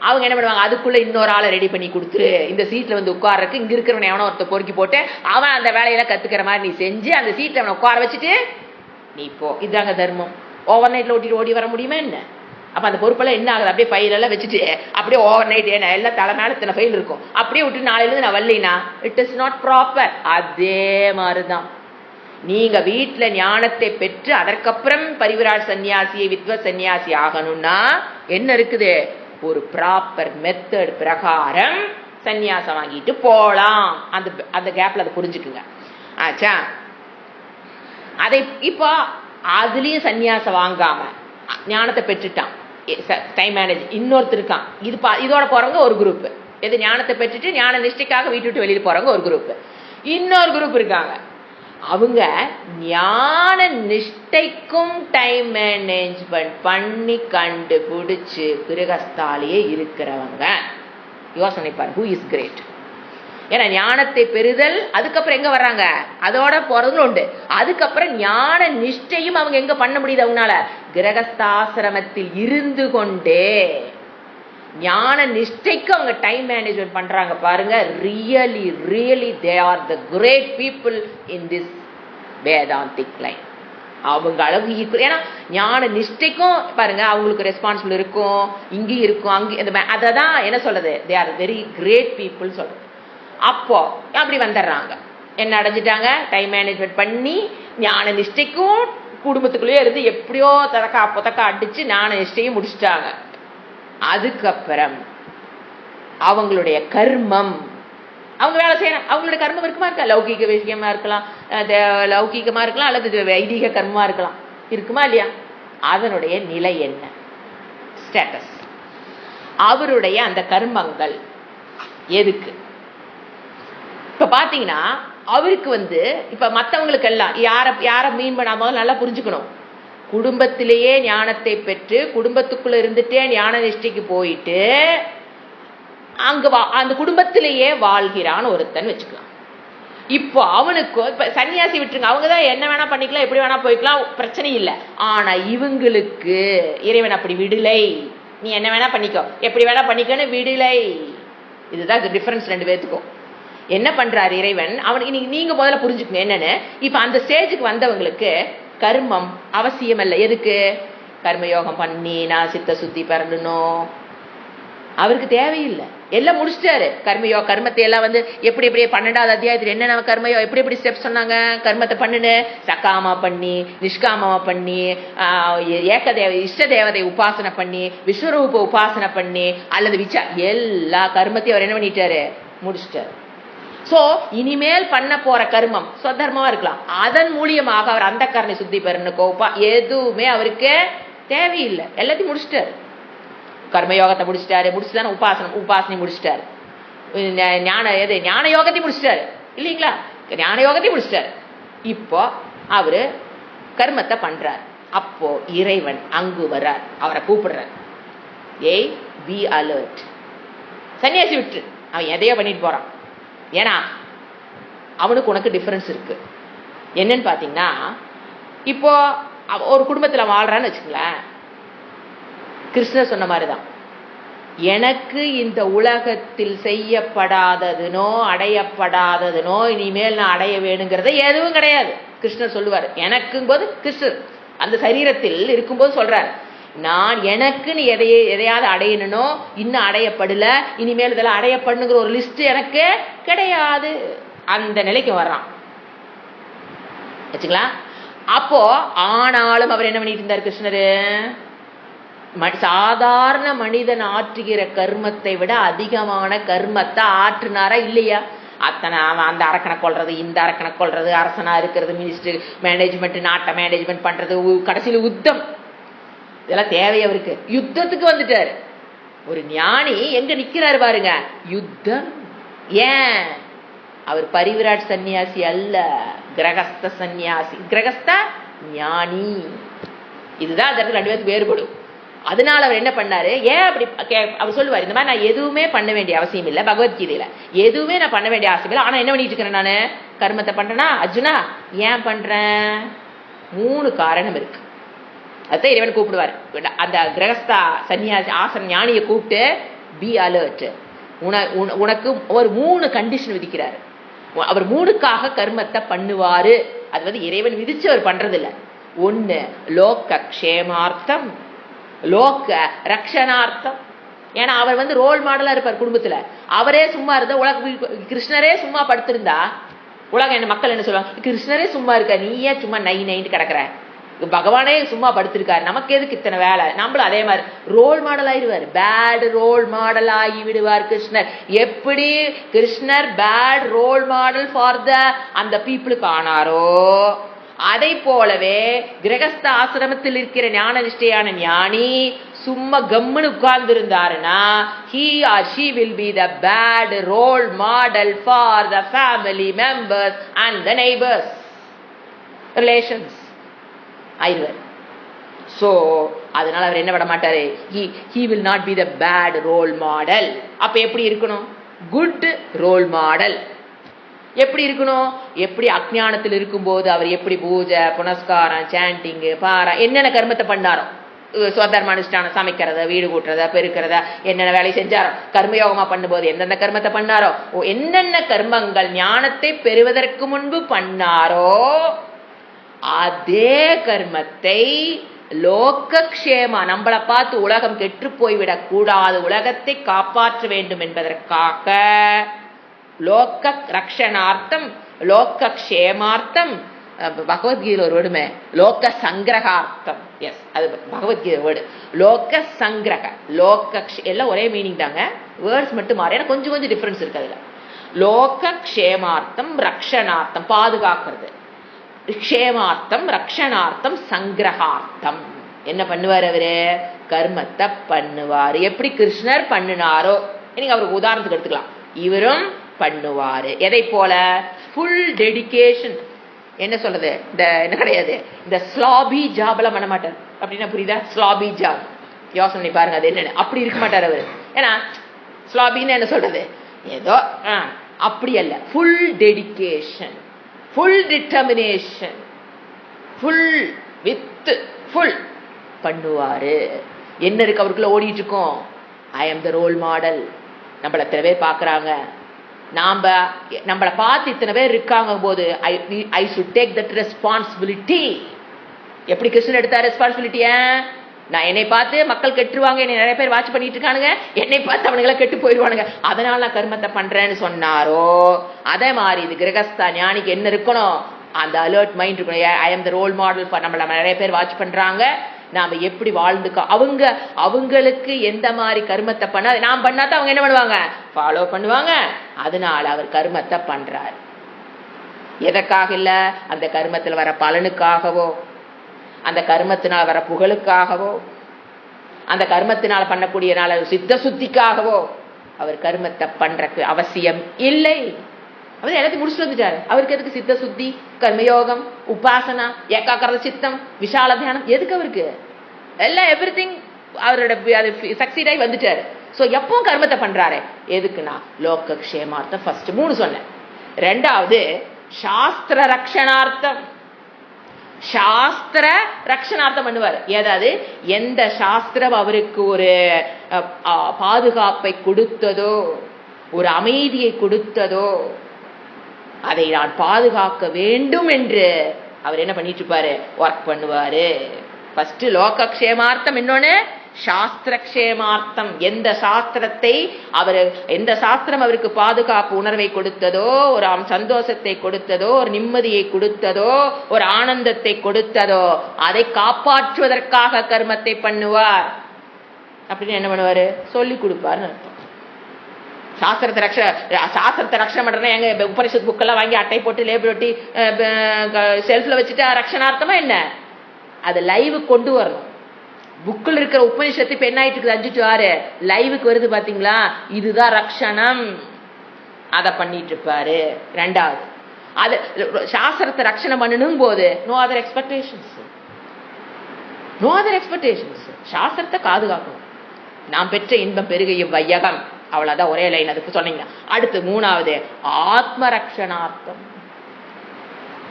அவங்க என்ன பண்ணுவாங்க, அதுக்குள்ள இன்னொரு ஆளை ரெடி பண்ணி கொடுத்துரு, இந்த சீட்ல வந்து உட்கார்றதுக்கு இங்க இருக்கிறவனை எவனோ ஒருத்த பொறுக்கி போட்டு அவன் அந்த வேலையெல்லாம் கத்துக்கிற மாதிரி நீ செஞ்சு அந்த சீட்ல அவனை உட்கார வச்சுட்டு நீ போ. இதாங்க தர்மம். ஓவர் நைட்ல ஓடி வர முடியுமா என்ன? அப்ப அந்த பொறுப்பெல்லாம் என்ன ஆகுது, அப்படியே ஃபைல் எல்லாம் வச்சுட்டு அப்படியே ஓவர் நைட் எல்லாம் தலை மேல இத்தனை ஃபைல் இருக்கும், அப்படியே விட்டு நாளையில இருந்து நான் வரலைனா இட் இஸ் நாட் ப்ராப்பர். அதே மாதிரிதான் நீங்க வீட்டுல ஞானத்தை பெற்று அதற்கப்புறம் பரிவிராட் சன்னியாசியை வித்வத் சன்னியாசி ஆகணும்னா என்ன இருக்குது, ஒரு ப்ராப்பர் மெத்தட் பிரகாரம் சன்னியாசம் வாங்கிட்டு போலாம். அந்த கேப்ல அதை புரிஞ்சுக்குங்க. ஆச்சா, அதை இப்போ அதுலயும் சன்னியாசம் வாங்காம ஞானத்தை பெற்றுட்டான், டைம் மேனேஜ் இன்னொருத்தர் இருக்கான். இதோட போறவங்க ஒரு குரூப், எது ஞானத்தை பெற்றுட்டு ஞான நிஷ்டைக்காக வீட்டு விட்டு வெளியில போறவங்க ஒரு குரூப். இன்னொரு குரூப் இருக்காங்க, அவங்க ஞான நிஷ்டைக்கும் டைம் மேனேஜ்மெண்ட் பண்ணி கண்டுபிடிச்சு கிரகஸ்தாலியே இருக்கிறவங்க. யோசனை பாரு, ஹூ இஸ் கிரேட். ஏன்னா ஞானத்தை பெறுதல், அதுக்கப்புறம் எங்க வர்றாங்க, அதோட போறதுல உண்டு. அதுக்கப்புறம் ஞான நிஷ்டையும் அவங்க எங்க பண்ண முடியுது, அவங்களால கிரகஸ்தாசிரமத்தில் இருந்து கொண்டே ஞான நிஷ்டைக்கு அவங்க டைம் மேனேஜ்மெண்ட் பண்றாங்க பாருங்க. Really they are the great people in this Vedantic line. அவங்க அளவு ஏன்னா ஞான நிஷ்டைக்கும் பாருங்க அவங்களுக்கு ரெஸ்பான்சிபிள் இருக்கும், இங்கேயும் இருக்கும், அங்கே அததான் என்ன சொல்றது, they are very great people சொல்றது. அப்போ அப்படி வந்துடுறாங்க, என்ன அடைஞ்சிட்டாங்க, டைம் மேனேஜ்மெண்ட் பண்ணி ஞான நிஷ்டைக்கும் குடும்பத்துக்குள்ளேயே இருந்து எப்படியோ பொத்தக்கா அடிச்சு ஞான நிஷ்டையும் முடிச்சுட்டாங்க. அதுக்கப்புறம் அவங்களுடைய கர்மம், அவங்க வேலை செய்யறாங்க, அவங்களுடைய கர்மம் இருக்குமா இருக்கா, லௌகீக விஷயமா இருக்கலாம், லௌகீகமா இருக்கலாம், அல்லது வைதிக கர்மமா இருக்கலாம், இருக்குமா இல்லையா? அதனுடைய நிலை என்ன, ஸ்டேட்டஸ், அவருடைய அந்த கர்மங்கள் எதுக்கு? இப்ப பாத்தீங்கன்னா அவருக்கு வந்து இப்ப மற்றவங்களுக்கு எல்லாம் யார மீன் பண்ணாம நல்லா புரிஞ்சுக்கணும். குடும்பத்திலேயே ஞானத்தை பெற்று குடும்பத்துக்குள்ள இருந்துட்டே ஞான நிஷ்டைக்கு போயிட்டு அங்க அந்த குடும்பத்திலேயே வாழ்கிறான் ஒருத்தன் வச்சுக்கலாம். இப்போ அவனுக்கு இப்ப சன்னியாசி விட்டுருங்க, அவங்கதான் என்ன வேணா பண்ணிக்கலாம், எப்படி வேணா போய்க்கலாம், பிரச்சனை இல்லை. ஆனா இவங்களுக்கு இறைவன் அப்படி விடலை. நீ என்ன வேணா பண்ணிக்கோ, எப்படி வேணா பண்ணிக்கன்னு விடலை. இதுதான் டிஃபரன்ஸ் ரெண்டு பேர்த்துக்கும். என்ன பண்றாரு இறைவன், அவனுக்கு நீங்க முதல்ல புரிஞ்சுக்கணும் என்னன்னு. இப்ப அந்த ஸ்டேஜுக்கு வந்தவங்களுக்கு கர்மம் அவசியம் இல்லை. எதுக்கு? கர்மயோகம் பண்ணி நான் சித்த சுத்தி பெறணும், அவருக்கு தேவையில்லை. எல்லாம் முடிச்சிட்டாரு. கர்மத்தை எல்லாம் வந்து எப்படி 12வது அத்தியாயத்தில் என்னென்ன கர்மயோ எப்படி ஸ்டெப் சொன்னாங்க. கர்மத்தை பண்ணுன்னு சக்காமா பண்ணி, நிஷ்காமமா பண்ணி, இஷ்ட தேவதை உபாசனை பண்ணி, விஸ்வரூப உபாசனை பண்ணி, அல்லது எல்லா கர்மத்தையும் அவர் என்ன பண்ணிட்டாரு, முடிச்சிட்டாரு. சோ இனிமேல் பண்ண போற கர்மம் ஸ்வதர்மமா இருக்கலாம், அதன் மூலியமாக அவர் அந்த கரணை சுத்தி பெறணும் கோப்பா எதுவுமே அவருக்கு தேவையில்லை, எல்லாத்தையும் முடிச்சிட்டாரு. கர்மயோகத்தை முடிச்சுதானே உபாசனை முடிச்சிட்டாரு, ஞான யோகத்தையும் முடிச்சிட்டாரு இல்லைங்களா, ஞான யோகத்தையும் முடிச்சிட்டாரு. இப்போ அவரு கர்மத்தை பண்றார். அப்போ இறைவன் அங்கு வர்றார், அவரை கூப்பிடுறார். ஏய் பி அலர்ட், சன்னியாசி விட்டு அவன் எதையோ பண்ணிட்டு போறான். ஏன்னா அவனுக்கு உனக்கு டிஃபரன்ஸ் இருக்கு. என்னன்னு பாத்தீங்கன்னா, இப்போ ஒரு குடும்பத்துல வாழ்றான்னு வச்சுங்களேன், கிருஷ்ணர் சொன்ன மாதிரிதான், எனக்கு இந்த உலகத்தில் செய்யப்படாததுனோ அடையப்படாததுனோ இனிமேல் நான் அடைய வேணுங்கிறத எதுவும் கிடையாது. கிருஷ்ணர் சொல்லுவார், எனக்கும் போது கிருஷ்ணர் அந்த சரீரத்தில் இருக்கும்போது சொல்றார், நான் எனக்குன்னு எதையாவது அடையணும்னோ இன்னும் அடையப்படல, இனிமேல் இதெல்லாம் அடையப்படணுங்கிற ஒரு லிஸ்ட் எனக்கு கிடையாது. அந்த நிலைக்கு வர்றான் வச்சுங்களா. அப்போ ஆனாலும் அவர் என்ன பண்ணிட்டு இருந்தார் கிருஷ்ணரு, சாதாரண மனிதன் ஆற்றுகிற கர்மத்தை விட அதிகமான கர்மத்தை ஆற்றுனாரா இல்லையா? அத்தனை அந்த அரக்கனை கொள்றது, இந்த அரக்கனை கொள்றது, அரசனா இருக்கிறது, மினிஸ்டர் மேனேஜ்மெண்ட், நாட்டை மேனேஜ்மெண்ட் பண்றது, கடைசியில் யுத்தம், இதெல்லாம் தேவை அவருக்கு. யுத்தத்துக்கு வந்துட்டாரு. ஒரு ஞானி எங்க நிக்கிறாரு பாருங்க, யுத்தம். ஏன்? அவர் பரிவிராட் சன்னியாசி அல்ல, கிரகஸ்த சன்னியாசி. கிரகஸ்த ஞானி. இதுதான் அந்த இடத்துல 2 பேருக்கு வேறுபடும். அதனால அவர் என்ன பண்ணாரு, ஏன் அப்படி அவர் சொல்லுவார், இந்த மாதிரி நான் எதுவுமே பண்ண வேண்டிய அவசியம் இல்லை, பகவத்கீதையில எதுவுமே நான் பண்ண வேண்டிய அவசியம் இல்லை, ஆனா என்ன பண்ணிட்டு இருக்கிறேன் நானு, கர்மத்தை பண்றேன்னா அர்ஜுனா ஏன் பண்றேன்? 3 காரணம் இருக்கு. அதான் இறைவன் கூப்பிடுவார். அந்த கிரகஸ்தா சன்னியாசி ஆசன் ஞானியை கூப்பிட்டு, பி அலர்ட், உனக்கு ஒரு 3 கண்டிஷன் விதிக்கிறாரு. அவர் 3க்காக கர்மத்தை பண்ணுவாரு. அது இறைவன் விதிச்சு அவர் பண்றது இல்ல. 1 லோக க்ஷேமார்த்தம், லோக ரக்ஷணார்த்தம். ஏன்னா அவர் ரோல் மாடலா இருப்பார் குடும்பத்துல. அவரே சும்மா இருந்தா கிருஷ்ணரே சும்மா படுத்திருந்தா உலகம் என்ன மக்கள் என்ன சொல்லுவாங்க, கிருஷ்ணரே சும்மா இருக்க, நீ ஏன் சும்மா நைட்டு கிடக்குற, பகவானே சும்மா படுத்திருக்காரு, நமக்கு எதுக்கு இத்தனை வேலை, நம்மளும் அதே மாதிரி ரோல் மாடல் ஆயிடுவார். பேட் ரோல் மாடல் ஆகி விடுவார் கிருஷ்ணர். எப்படி கிருஷ்ணர் பேட் ரோல் மாடல் ஃபார் அந்த பீப்புளுக்கு ஆனாரோ, அதை போலவே கிரகஸ்த ஆசிரமத்தில் இருக்கிற ஞான நிஷ்டையான ஞானி சும்மா கம்முன்னு உட்கார்ந்து இருந்தாருன்னா, he or she will be the bad role model for the family members and the neighbors, relations ஆயிடுவார். சோ அதனால அவர் என்ன விட மாட்டாரு, he will not be the bad role model. அப்ப எப்படி இருக்கணும், குட் ரோல் மாடல். எப்படி இருக்கணும், எப்படி அஜ்ஞானத்தில் இருக்கும்போது அவர் எப்படி பூஜை புனஸ்காரம் சாண்டிங் பாரா என்னென்ன கர்மத்தை பண்ணாரோ, சுவதர்ம அனுஷ்டானம், சமைக்கிறத வீடு கூட்டுறத பெருக்கிறத என்னென்ன வேலை செஞ்சாரோ, கர்மயோகமா பண்ணும்போது எந்தெந்த கர்மத்தை பண்ணாரோ, என்னென்ன கர்மங்கள் ஞானத்தை பெறுவதற்கு முன்பு பண்ணாரோ அதே கர்மத்தை லோகக்ஷேமா, நம்மளை பார்த்து உலகம் கெட்டு போய்விடக் கூடாது, உலகத்தை காப்பாற்ற வேண்டும் என்பதற்காக லோக ரக்ஷணார்த்தம் லோகக்ஷேமார்த்தம், பகவத்கீதை ஒரு வேர்டுமே லோக சங்கிரகார்த்தம். எஸ், அது பகவத்கீதை வேர்டு. லோக சங்கிரக லோக எல்லாம் ஒரே மீனிங் தாங்க, வேர்ட்ஸ் மட்டும் மாறி, ஏன்னா கொஞ்சம் கொஞ்சம் டிஃபரன்ஸ் இருக்கு அதுல. லோக க்ஷேமார்த்தம் ரக்ஷணார்த்தம் பாதுகாக்கிறது, க்ஷேமார்த்தம் ரக்ஷணார்த்தம் சங்கிரகார்த்தம். என்ன பண்ணுவார் அவரு, கர்மத்தை பண்ணுவாரு. எப்படி கிருஷ்ணர் பண்ணினாரோ, நீங்க அவருக்கு உதாரணத்துக்கு எடுத்துக்கலாம், இவரும் பண்ணுவாரு. எதை போல, ஃபுல் டெடிகேஷன். என்ன சொல்றது, இந்த என்ன கிடையாது, இந்த ஸ்லாபி ஜாப் எல்லாம் பண்ண மாட்டார். அப்படின்னா புரியுதா, ஸ்லாபி ஜாப் யோசனை பாருங்க, அது என்னன்னு. அப்படி இருக்க மாட்டார் அவரு. ஏன்னா ஸ்லாபின்னு என்ன சொல்றது, ஏதோ அப்படி அல்ல, full dedication, full determination, full with full பண்ணுவாரு. என்ன இருக்கு அவருக்குள்ள ஓடிட்டு இருக்கோம், I am the role model. நம்மள எத்தனை பேர் பாக்குறாங்க, நம்மளை பார்த்து இத்தனை பேர் இருக்காங்க போது ஐ should take that responsibility. எப்படி கிருஷ்ணன் எடுத்தார் ரெஸ்பான்சிபிலிட்டிய, நான் என்னை பார்த்து மக்கள் கெட்டுருவாங்க, என்னை நிறைய பேர் வாட்ச் பண்ணிட்டு இருக்கானுங்க, என்னை பார்த்து அவனுங்களை கெட்டு போயிடுவானுங்க, அதனால நான் கர்மத்தை பண்றேன்னு சொன்னாரோ, அதே மாதிரி இது கிரகஸ்தா ஞானிக்கு என்ன இருக்கணும், அந்த அலர்ட் மைண்ட் இருக்கணும். I am the role model for, நம்மள நிறைய பேர் வாட்ச் பண்றாங்க, நாம எப்படி வாழ்ந்துக்க அவங்களுக்கு எந்த மாதிரி கர்மத்தை பண்ண நாம் பண்ணாதான் அவங்க என்ன பண்ணுவாங்க, ஃபாலோ பண்ணுவாங்க. அதனால அவர் கர்மத்தை பண்றார். எதற்காக இல்ல, அந்த கர்மத்தில் வர பலனுக்காகவோ, அந்த கர்மத்தினால் வர புகழுக்காகவோ, அந்த கர்மத்தினால் பண்ணக்கூடிய சித்த சுத்திக்காகவோ அவர் கர்மத்தை பண்றக்கு அவசியம் இல்லை. அவர் எல்லாத்தையும் முடிச்சுட்டு வந்துட்டாரு. அவருக்கு எதுக்கு சித்த சுத்தி, கர்மயோகம், உபாசனா, ஏகாக்கிரத சித்தம், விஷால தியானம், எதுக்கு அவருக்கு? எல்லாம் எவ்ரிதிங் அவரோட சக்சீட் ஆகி வந்துட்டாரு. சோ எப்போ கர்மத்தை பண்றாரு, எதுக்குன்னா லோக க்ஷேமார்த்தம். ஃபர்ஸ்ட் 3 சொன்னேன். 2வது சாஸ்திர ரக்ஷணார்த்தம். சாஸ்திர ரக்ஷணார்த்தம் பண்ணுவார். ஏதாவது எந்த சாஸ்திரம் அவருக்கு ஒரு பாதுகாப்பை கொடுத்ததோ, ஒரு அமைதியை கொடுத்ததோ, அதை நான் பாதுகாக்க வேண்டும் என்று அவர் என்ன பண்ணிட்டு இருப்பாரு, ஒர்க் பண்ணுவாரு. ஃபர்ஸ்ட் லோக க்ஷேமார்த்தம், இன்னொன்னு சாஸ்திர க்ஷேமார்த்தம். எந்த சாஸ்திரம் அவருக்கு பாதுகாப்பு உணர்வை கொடுத்ததோ, ஒரு சந்தோஷத்தை கொடுத்ததோ, ஒரு நிம்மதியை கொடுத்ததோ, ஒரு ஆனந்தத்தை கொடுத்ததோ, அதை காப்பாற்றுவதற்காக கர்மத்தை பண்ணுவார். அப்படின்னு என்ன பண்ணுவாரு, சொல்லி கொடுப்பாருன்னு அர்த்தம். சாஸ்திரத்தை ரக்ஷணம் பண்றேன்னா எங்க உபனிஷத் புக்கெல்லாம் வாங்கி அட்டை போட்டு லேபிள் ஒட்டி செல்ஃப்ல வச்சுட்டு ரக்ஷணார்த்தமா என்ன, அதை லைவ் கொண்டு வரணும். புக்கில் இருக்கிற உபனிஷத்து இப்ப என்ன ஆயிட்டு இருக்குது, 5 to 6 லைவுக்கு வருது பாத்தீங்களா, இதுதான் ரக்ஷணம். அதை பண்ணிட்டு இருப்பாரு. 2வது அது சாஸ்திரத்தை ரக்ஷணம் பண்ணணும் போது நோ அதர் எக்ஸ்பெக்டேஷன்ஸ். சாஸ்திரத்தை பாதுகாக்கணும். நாம் பெற்ற இன்பம் பெருகையும் வையகம், அவ்வளவுதான், ஒரே லைன். அதுக்கு சொன்னீங்க. அடுத்து 3வது ஆத்ம ரக்ஷணார்த்தம்.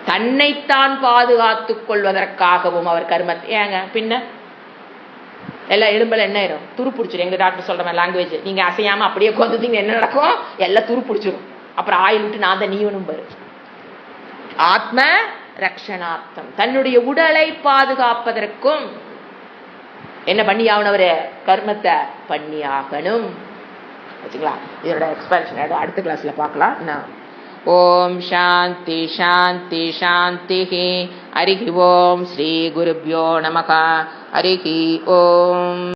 தன்னைத்தான் பாதுகாத்துக் கொள்வதற்காகவும் அவர் கர்மத்தை, ஏங்க பின்ன எல்லாம் எலும்பல என்ன ஆயிரும், துரு பிடிச்சிடும். எங்க டாக்டர் சொல்ற மாதிரி லாங்குவேஜ், நீங்க அசையாம அப்படியே கொந்தீங்க என்ன நடக்கும், எல்லாம் துரு பிடிச்சிடும். அப்புறம் ஆயில் விட்டு நான் தான் நீவனும் பாரு. ஆத்ம ரக்ஷணார்த்தம், தன்னுடைய உடலை பாதுகாப்பதற்கும் என்ன பண்ணி ஆகணும், அவரு கர்மத்தை பண்ணி ஆகணும். வச்சுங்களா? இதோட எக்ஸ்பான்ஷன் அடுத்த கிளாஸ்ல பார்க்கலாம். ஓம் சாந்தி சாந்தி சாந்தி. ஹரி ஓம் ஸ்ரீ குருப்யோ நமக. ஹரி ஓம்.